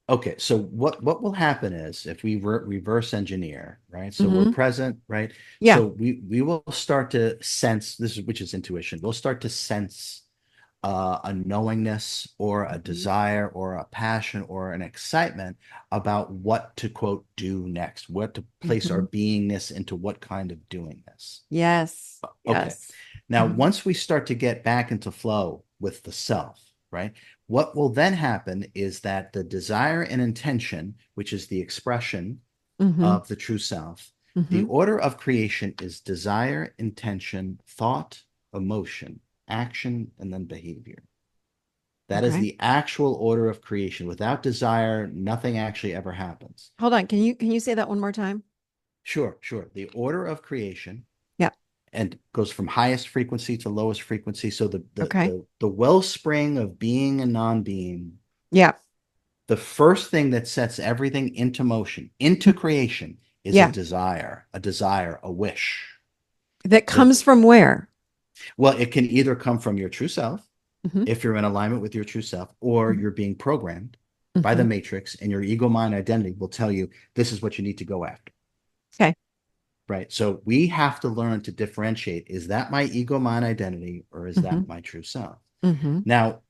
Okay, so what will happen is if we reverse engineer, right? So we're Hmm. present, right? Yeah. So we will start to sense this is which is intuition. We'll start to sense a knowingness or a Hmm. desire or a passion or an excitement about what to quote do next, what to place our Hmm. beingness into what kind of doing this. Yes. Okay. Yes. Now, Hmm. once we start to get back into flow with the self, right? What will then happen is that the desire and intention, which is the expression Hmm. of the true self, the Hmm. order of creation is desire, intention, thought, emotion, action, and then behavior. That is Okay. the actual order of creation. Without desire, nothing actually ever happens. Hold on. Can you say that one more time? Sure, sure. The order of creation Yeah. and goes from highest frequency to lowest frequency. So Okay. the wellspring of being and non-being, Yeah. the first thing that sets everything into motion, into creation, is Yeah. a desire, a wish. That The comes from where? well, it can either come from your true self, Hmm. if you're in alignment with your true self, or Hmm. you're being programmed by the Hmm. matrix, and your ego mind identity will tell you this is what you need to go after. Okay. Right. So we have to learn to differentiate, is that my ego mind identity or is Hmm. that my true self? Hmm. Now,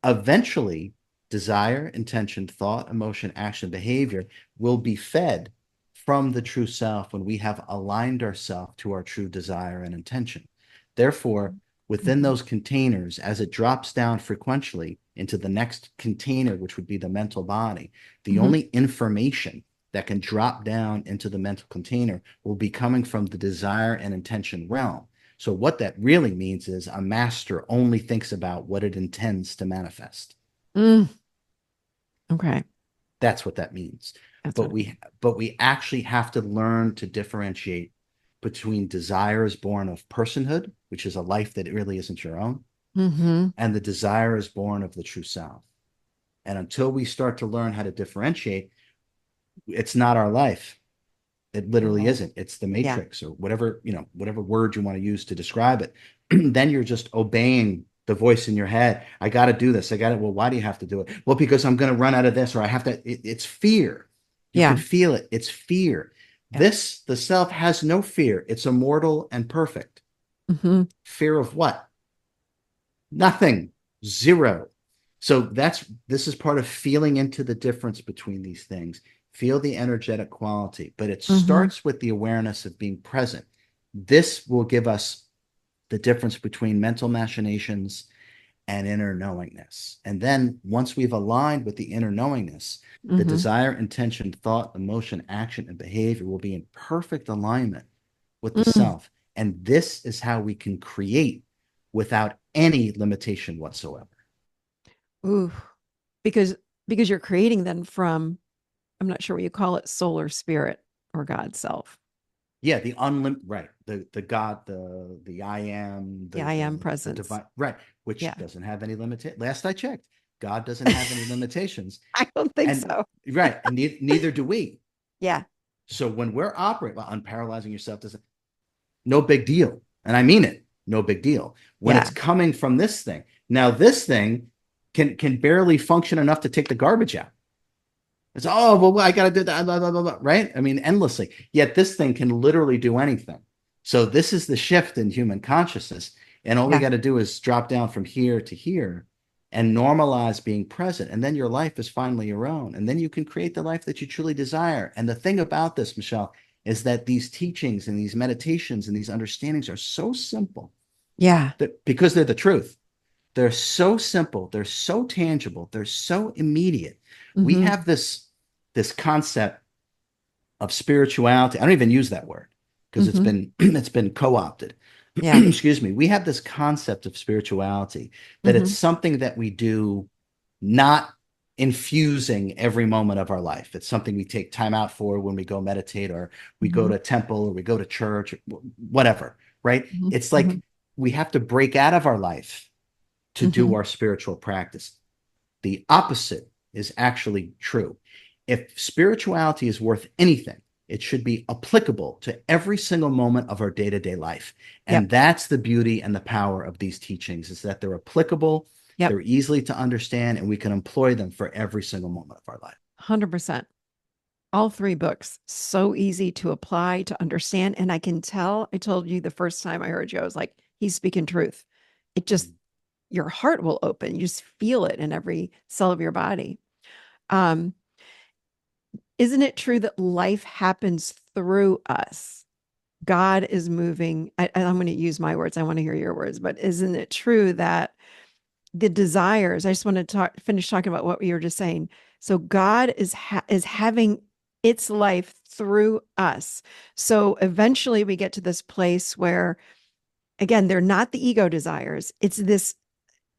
eventually, desire, intention, thought, emotion, action, behavior will be fed from the true self when we have aligned ourselves to our true desire and intention. Therefore, within Hmm. those containers, as it drops down frequentially into the next container, which would be the mental body, the Hmm. only information that can drop down into the mental container will be coming from the desire and intention realm. So what that really means is a master only thinks about what it intends to manifest. Mm. Okay. That's what that means. That's But what it means. we actually have to learn to differentiate between desires born of personhood, which is a life that really isn't your own, Hmm. and the desires born of the true self. And until we start to learn how to differentiate, it's not our life. It literally Right. isn't. It's the Yeah. matrix or whatever, whatever word you want to use to describe it. Then you're just obeying the voice in your head. I got to do this. I got to, well, why do you have to do it? Well, because I'm going to run out of this or I have to, it's fear. You can Yeah. feel it. It's fear. Yeah. The self has no fear. It's immortal and perfect. Hmm. Fear of what? Nothing. Zero. So this is part of feeling into the difference between these things. Feel the energetic quality, but it Hmm. starts with the awareness of being present. This will give us the difference between mental machinations and inner knowingness. And then once we've aligned with the inner knowingness, the Hmm. desire, intention, thought, emotion, action, and behavior will be in perfect alignment with the Mm. self. And this is how we can create without any limitation whatsoever. Ooh. Because because you're creating then from, I'm not sure what you call it, solar spirit or God self. Yeah, the unlimited, right? The God, the I am, The I am the presence. divine, right? Which Yeah. doesn't have any limit. Last I checked, God doesn't have any limitations, I don't think and so. right, and neither do we. Yeah. So when we're operating on paralyzing yourself, doesn't no big deal, and I mean it, no big deal. When it's Yeah. coming from this thing, now this thing can barely function enough to take the garbage out. It's oh well, I got to do that, blah, blah, blah, blah, right? I mean, endlessly. Yet this thing can literally do anything. So this is the shift in human consciousness, and all we Yeah. got to do is drop down from here to here, and normalize being present, and then your life is finally your own, and then you can create the life that you truly desire. And the thing about this, Michelle, is that these teachings and these meditations and these understandings are so simple Yeah. that because they're the truth. They're so simple, they're so tangible, they're so immediate. We Hmm. have this concept of spirituality. I don't even use that word because it's Hmm. been it's been co-opted. Yeah. Excuse me. We have this concept of spirituality that it's Hmm. something that we do not infusing every moment of our life. It's something we take time out for when we go meditate or we go Hmm. to temple or we go to church, whatever, right? Hmm. It's Hmm. like we have to break out of our life to do Hmm. our spiritual practice. The opposite is actually true. If spirituality is worth anything, it should be applicable to every single moment of our day-to-day life. Yep. And that's the beauty and the power of these teachings is that they're applicable. Yep. They're easily to understand, and we can employ them for every single moment of our life. 100%. All three books, so easy to apply, to understand. And I can tell, I told you the first time I heard you, I was like, he's speaking truth. It just, your heart will open. You just feel it in every cell of your body. Um, isn't it true that life happens through us? God is moving. I'm going to use my words. I want to hear your words, but isn't it true that the desires? I just want to finish talking about what you were just saying. So God is having its life through us. So eventually we get to this place where, again, they're not the ego desires. It's this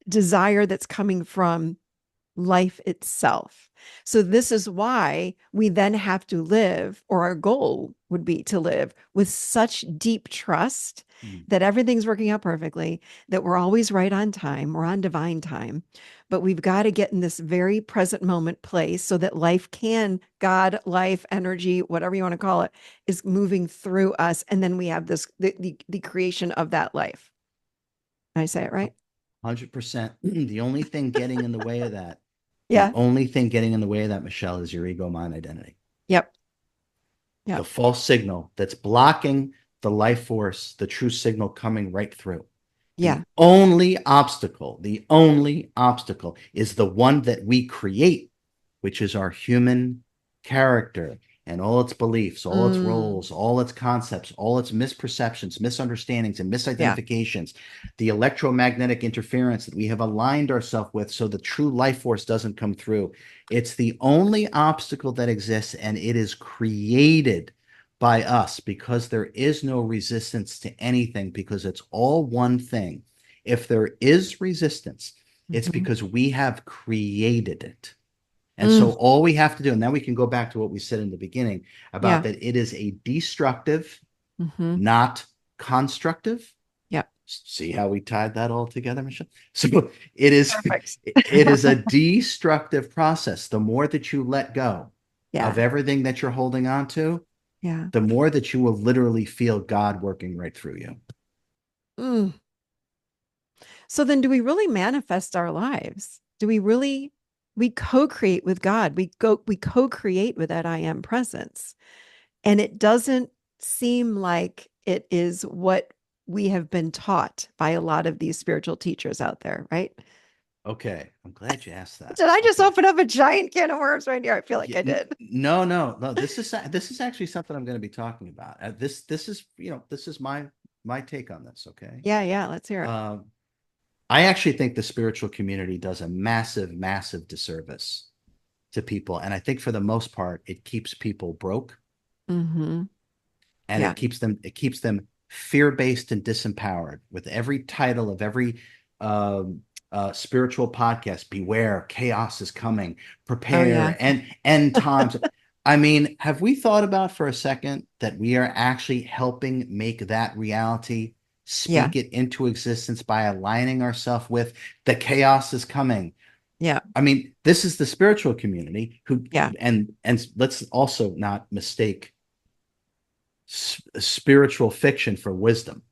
desire that's coming from life itself. So, this is why we then have to live, or our goal would be to live with such deep trust Mm. that everything's working out perfectly, that we're always right on time, we're on divine time. But we've got to get in this very present moment place so that life can, God, life, energy, whatever you want to call it, is moving through us. And then we have this, the creation of that life. Did I say it right? 100%. The only thing getting in the way of that, the Yeah. only thing getting in the way of that, Michelle, is your ego mind identity. Yep. The Yep. false signal that's blocking the life force, the true signal coming right through. Yeah. The only obstacle is the one that we create, which is our human character and all its beliefs, all its Mm, roles, all its concepts, all its misperceptions, misunderstandings, and yeah. misidentifications, the electromagnetic interference that we have aligned ourselves with so the true life force doesn't come through. It's the only obstacle that exists, and it is created by us because there is no resistance to anything because it's all one thing. If there is resistance, it's Mhm. because we have created it. And Mm, so all we have to do, and then we can go back to what we said in the beginning about yeah. that it is a destructive, Hmm. not constructive. Yep. See how we tied that all together, Michelle? So it is Perfect. it is a destructive process. The more that you let go of Yeah. everything that you're holding on to, Yeah. the more that you will literally feel God working right through you. Mm. So then do we really manifest our lives? Do we really, we co-create with God? We co-create with that I am presence. And it doesn't seem like it is what we have been taught by a lot of these spiritual teachers out there, right? Okay, I'm glad you asked that. Did I just Okay. open up a giant can of worms right here? I feel like Yeah, I did. no, no, no. This is actually something I'm going to be talking about. This is this is my take on this. Okay. Yeah, yeah, let's hear it. Um, I actually think the spiritual community does a massive, massive disservice to people, and I think for the most part, it keeps people broke, Mm-hmm. and Yeah. it keeps them fear-based and disempowered. With every title of every um, spiritual podcast, beware, chaos is coming, Oh yeah. prepare, and end times. I mean, have we thought about for a second that we are actually helping make that reality, Yeah. speak it into existence by aligning ourselves with the chaos is coming? Yeah. I mean, this is the spiritual community who, Yeah. and let's also not mistake spiritual fiction for wisdom,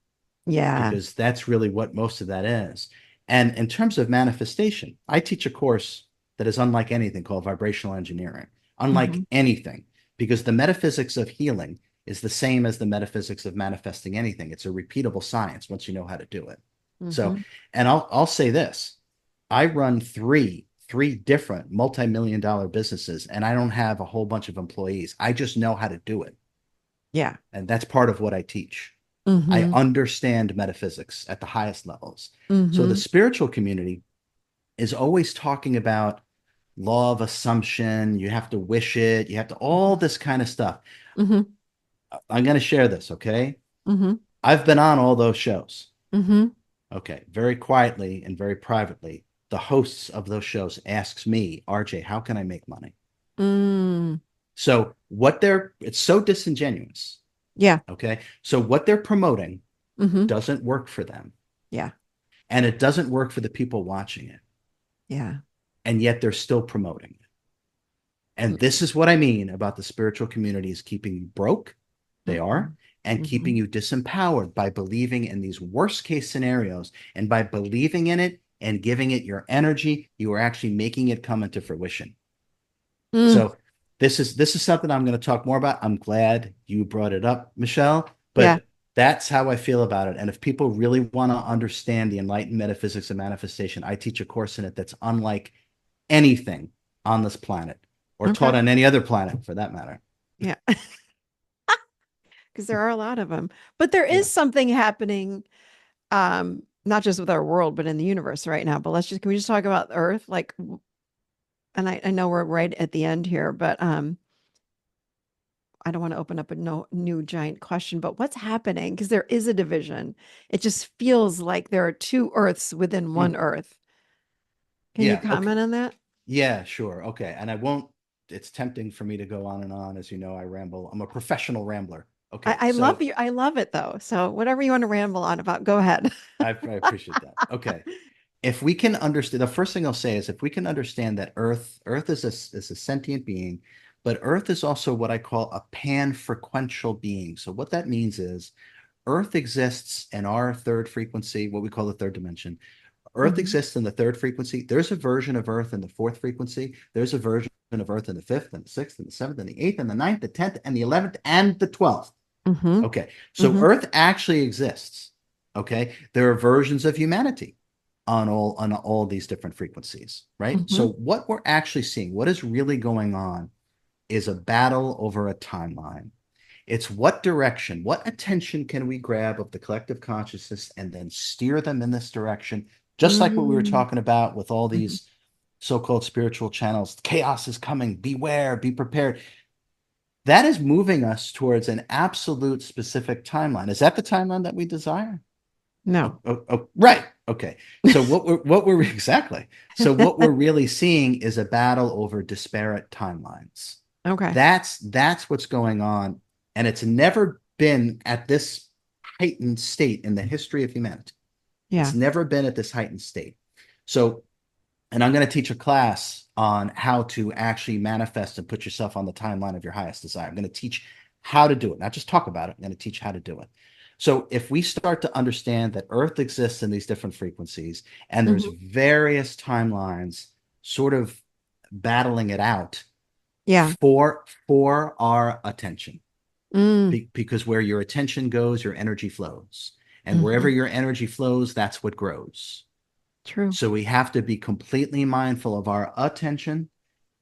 Yeah. because that's really what most of that is. And in terms of manifestation, I teach a course that is unlike anything called vibrational engineering, unlike Hmm. anything, because the metaphysics of healing is the same as the metaphysics of manifesting anything. It's a repeatable science once you know how to do it. So, Hmm. and I'll say this. I run three different multi-million dollar businesses, and I don't have a whole bunch of employees. I just know how to do it. Yeah. And that's part of what I teach. I Hmm. understand metaphysics at the highest levels. So the Hmm. spiritual community is always talking about law of assumption. You have to wish it. You have to all this kind of stuff. Hmm. I'm going to share this. Okay. Hmm. I've been on all those shows. Hmm. Okay. Very quietly and very privately. The hosts of those shows asks me, RJ, how can I make money? Mm. So it's so disingenuous. Yeah. Okay. So what they're promoting Hmm. doesn't work for them. Yeah. And it doesn't work for the people watching it. Yeah. And yet they're still promoting it. And Mm-hmm. this is what I mean about the spiritual community is keeping you broke. They Hmm. are. And keeping you disempowered by believing in these worst case scenarios and by believing in it and giving it your energy, you are actually making it come into fruition. Mm, So this is something I'm going to talk more about. I'm glad you brought it up, Michelle, yeah. but that's how I feel about it. And if people really want to understand the enlightened metaphysics of manifestation, I teach a course in it that's unlike anything on this planet or taught Okay. on any other planet for that matter. Yeah. Because there are a lot of them. But there is Yeah. something happening, not just with our world, but in the universe right now. But can we just talk about Earth? And I know we're right at the end here, but I don't want to open up a new giant question, but what's happening? Because there is a division. It just feels like there are two Earths within one Mm. Earth. Can you Yeah. Okay. comment on that? Yeah, sure. Okay. And I won't, it's tempting for me to go on and on. As you know, I ramble. I'm a professional rambler. Okay. I love So you. I love it though. So whatever you want to ramble on about, go ahead. I appreciate that. Okay. If we can understand, the first thing I'll say is if we can understand that Earth is a sentient being, but Earth is also what I call a pan-frequential being. So what that means is Earth exists in our third frequency, what we call the third dimension. Earth Hmm. exists in the third frequency. There's a version of Earth in the fourth frequency. There's a version of Earth in the fifth and the sixth and the seventh and the eighth and the ninth, the 10th and the 11th and the 12th. Hmm. Okay. So Hmm. Earth actually exists. Okay. There are versions of humanity on all these different frequencies, right? Hmm. So what we're actually seeing, what is really going on is a battle over a timeline. It's what direction, what attention can we grab of the collective consciousness and then steer them in this direction, just like what we were Hmm. talking about with all Hmm. these so-called spiritual channels. Chaos is coming. Beware, be prepared. That is moving us towards an absolute specific timeline. Is that the timeline that we desire? No. Oh, right. Okay. So what we're exactly. So what we're really seeing is a battle over disparate timelines. Okay. That's what's going on, and it's never been at this heightened state in the history of humanity. It's Yeah. never been at this heightened state. So, and I'm going to teach a class on how to actually manifest and put yourself on the timeline of your highest desire. I'm going to teach how to do it, not just talk about it. I'm going to teach how to do it. So if we start to understand that Earth exists in these different frequencies and there's Hmm. various timelines sort of battling it out Yeah. for our attention, Mm. because where your attention goes, your energy flows. And wherever Hmm. your energy flows, that's what grows. True. So we have to be completely mindful of our attention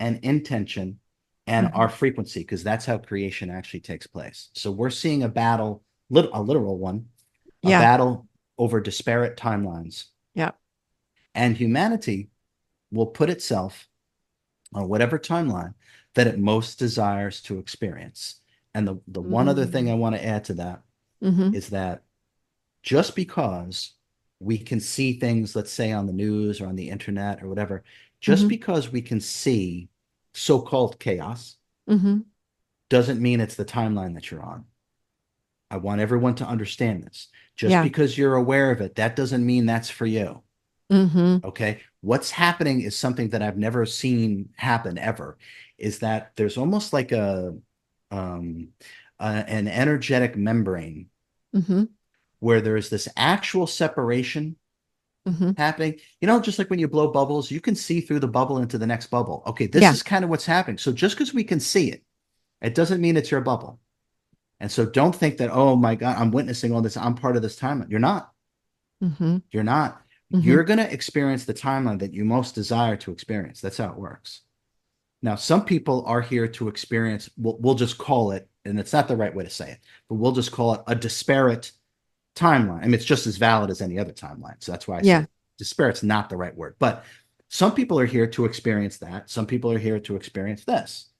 and intention and our Hmm. frequency, because that's how creation actually takes place. So we're seeing a battle, a literal one, a Yeah. battle over disparate timelines. Yeah. And humanity will put itself on whatever timeline that it most desires to experience. And the one other thing Mm. I want to add to that Hmm. is that just because we can see things, let's say on the news or on the internet or whatever, just Hmm. because we can see so-called chaos Hmm. doesn't mean it's the timeline that you're on. I want everyone to understand this. Just Yeah. because you're aware of it, that doesn't mean that's for you. Hmm. Okay. What's happening is something that I've never seen happen ever, is that there's almost like um, an energetic membrane Hmm. where there's this actual separation Hmm. happening. You know, just like when you blow bubbles, you can see through the bubble into the next bubble. Okay, this Yeah. is kind of what's happening. So just because we can see it, it doesn't mean it's your bubble. And so don't think that, oh my God, I'm witnessing all this. I'm part of this timeline. You're not. Hmm. You're not. Hmm. You're going to experience the timeline that you most desire to experience. That's how it works. Now, some people are here to experience, we'll just call it, and it's not the right way to say it, but we'll just call it a disparate timeline. I mean, it's just as valid as any other timeline. So that's why I Yeah. say disparate is not the right word. But some people are here to experience that. Some people are here to experience this.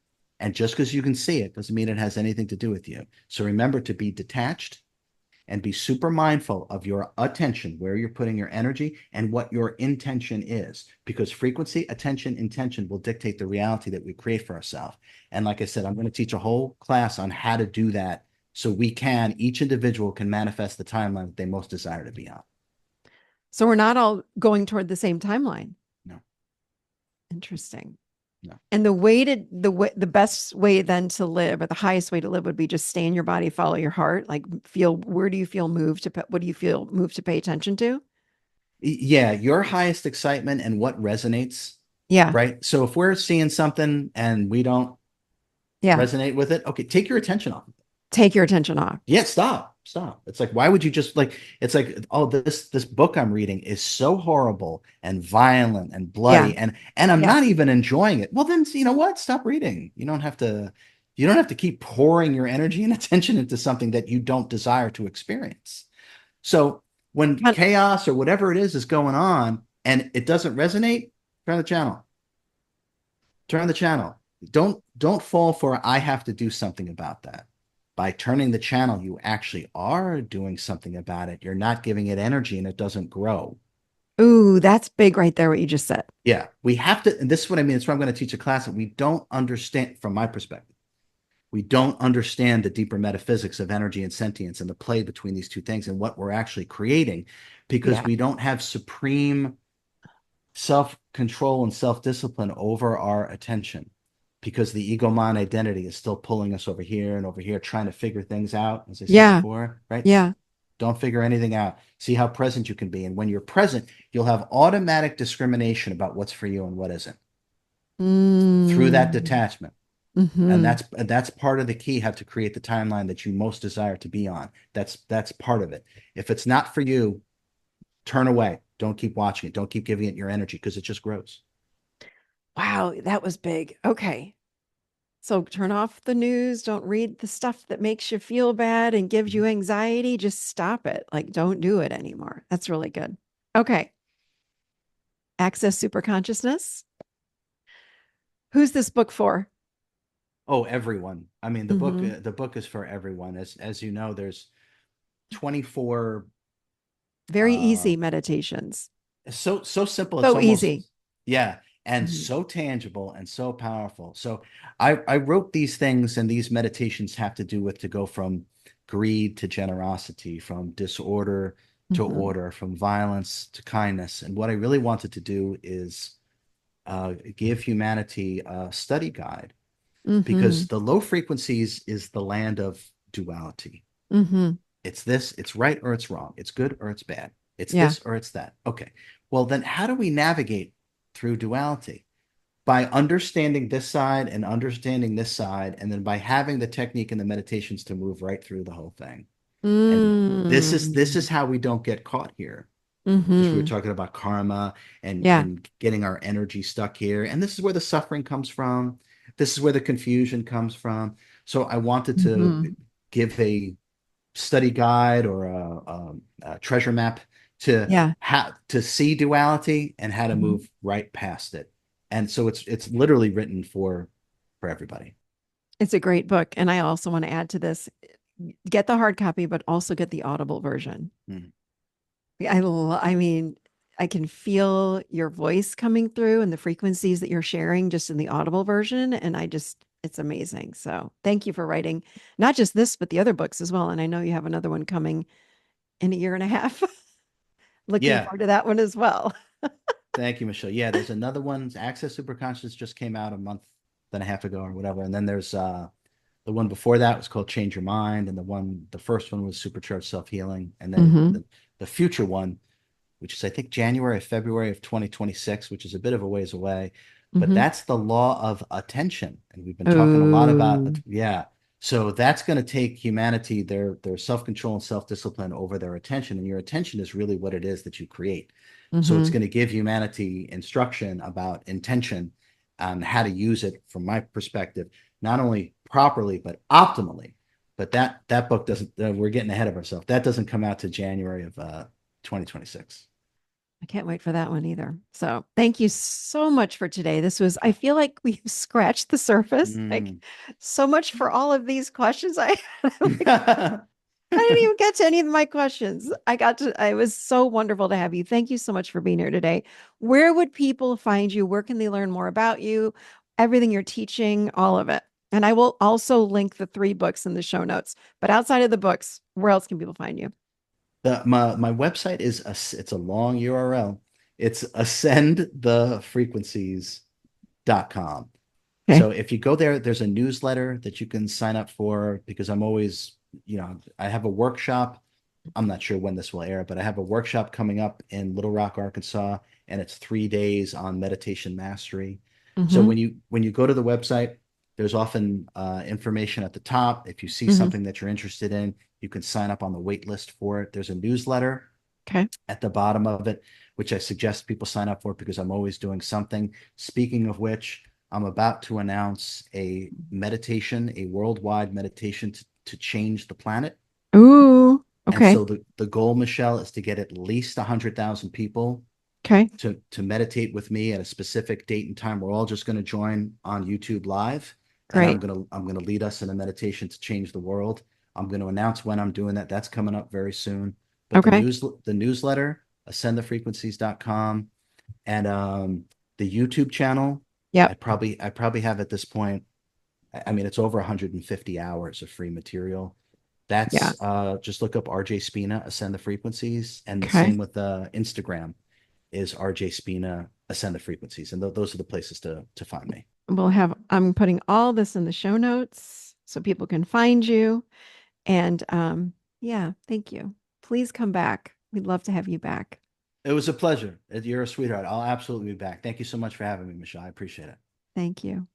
And just because you can see it doesn't mean it has anything to do with you. So remember to be detached and be super mindful of your attention, where you're putting your energy and what your intention is, because frequency, attention, intention will dictate the reality that we create for ourselves. And like I said, I'm going to teach a whole class on how to do that so each individual can manifest the timeline that they most desire to be on. So we're not all going toward the same timeline. No, Interesting. no. And the best way then to live, or the highest way to live, would be just stay in your body, follow your heart. Like, feel, where do you feel moved to? What do you feel moved to pay attention to? Yeah, your highest excitement and what resonates, Yeah. right? So if we're seeing something and we don't Yeah. resonate with it, okay, take your attention off. Take your attention off. Yeah, stop. It's like, why would you just like, it's like, oh, this book I'm reading is so horrible and violent and Yeah. bloody, and I'm Yeah. not even enjoying it. Well, then you know what? Stop reading. You don't have to keep pouring your energy and attention into something that you don't desire to experience. So when But, chaos or whatever it is going on and it doesn't resonate, turn the channel. Turn the channel. Don't fall for I have to do something about that. By turning the channel, you actually are doing something about it. You're not giving it energy and it doesn't grow. ooh, that's big right there, what you just said. Yeah, we have to, and this is what I mean. It's why I'm going to teach a class that we don't understand from my perspective. We don't understand the deeper metaphysics of energy and sentience and the play between these two things and what we're actually creating because Yeah. we don't have supreme self control and self discipline over our attention because the ego mind identity is still pulling us over here, trying to figure things out, as I said Yeah. before, right? Yeah. Don't figure anything out. See how present you can be. And when you're present, you'll have automatic discrimination about what's for you and what isn't through that Mm. detachment. And Hmm. that's part of the key, how to create the timeline that you most desire to be on. That's part of it. If it's not for you, turn away. Don't keep watching it. Don't keep giving it your energy because it just grows. Wow, that was big. Okay. So turn off the news. Don't read the stuff that makes you feel bad and gives you anxiety. Just stop it. Like, don't do it anymore. That's really good. Okay. Access superconsciousness. Who's this book for? Oh, everyone. I mean, Hmm. the book is for everyone. As you know, there's 24 Very uh easy meditations. so simple it's So almost easy. yeah, and Hmm. so tangible and so powerful. So I wrote these things and these meditations have to do with to go from greed to generosity, from disorder to Hmm. order, from violence to kindness. And what I really wanted to do is give humanity a study guide Hmm. because the low frequencies is the land of duality. Hmm. It's this, it's right or it's wrong. It's good or it's bad. It's Yeah. this or it's that. Okay. Well, then how do we navigate through duality? By understanding this side and understanding this side, and then by having the technique and the meditations to move right through the whole thing. And this is Mm. how we don't get caught here because we were Hmm. talking about karma Yeah. and getting our energy stuck here. And this is where the suffering comes from. This is where the confusion comes from. So I wanted to Hmm. give a study guide or a treasure map to Yeah. how to see duality and how to Mhm. move right past it. And so it's literally written for everybody. It's a great book. And I also want to add to this, get the hard copy, but also get the Audible version. Mm. I mean, I can feel your voice coming through and the frequencies that you're sharing just in the Audible version. And it's amazing. So thank you for writing not just this, but the other books as well. And I know you have another one coming in a year and a half. Looking Yeah. forward to that one as well. Thank you, Michelle. Yeah, there's another one. Access Superconscious just came out a month and a half ago or whatever. And then there's the one before that was called Change Your Mind. And the first one was Supercharged Self-Healing. And then Hmm. the future one, which is I think January or February of 2026, which is a bit of a ways away. But Hmm. that's the law of attention. And we've been talking a lot about, Oh. yeah. So that's going to take humanity, their self-control and self-discipline over their attention. And your attention is really what it is that you create. So it's Hmm. going to give humanity instruction about intention and how to use it from my perspective, not only properly, but optimally. But that book doesn't, we're getting ahead of ourselves. That doesn't come out to January of 2026. I can't wait for that one either. So thank you so much for today. I feel like we've scratched the surface. Like Mm. so much for all of these questions. I didn't even get to any of my questions. It was so wonderful to have you. Thank you so much for being here today. Where would people find you? Where can they learn more about you? Everything you're teaching, all of it. And I will also link the three books in the show notes. But outside of the books, where else can people find you? My website is it's a long URL. It's ascendthefrequencies.com. Okay. So if you go there, there's a newsletter that you can sign up for because I'm always, I have a workshop I'm not sure when this will air, but I have a workshop coming up in Little Rock, Arkansas, and it's 3 days on meditation mastery. So Mm-hmm. when you go to the website, there's often information at the top. If you see Mm-hmm. something that you're interested in, you can sign up on the wait list for it. There's a newsletter Okay. at the bottom of it, which I suggest people sign up for because I'm always doing something. Speaking of which, I'm about to announce a worldwide meditation to change the planet. Ooh. And Okay. so the goal, Michelle, is to get at least 100,000 people Okay. to meditate with me at a specific date and time. We're all just going to join on YouTube live, and Great. I'm gonna lead us in a meditation to change the world. I'm going to announce when I'm doing that. That's coming up very soon. But Okay. the newsletter, ascendthefrequencies.com, and the YouTube channel, Yep. I probably have at this point, I mean, it's over 150 hours of free material. Yeah. That's just look up RJ Spina, Ascend the Frequencies, and the Okay. same with Instagram is RJ Spina, Ascend the Frequencies, and those are the places to find me. I'm putting all this in the show notes so people can find you. And yeah, thank you. Please come back. We'd love to have you back. It was a pleasure. You're a sweetheart. I'll absolutely be back. Thank you so much for having me, Michelle. I appreciate it. Thank you.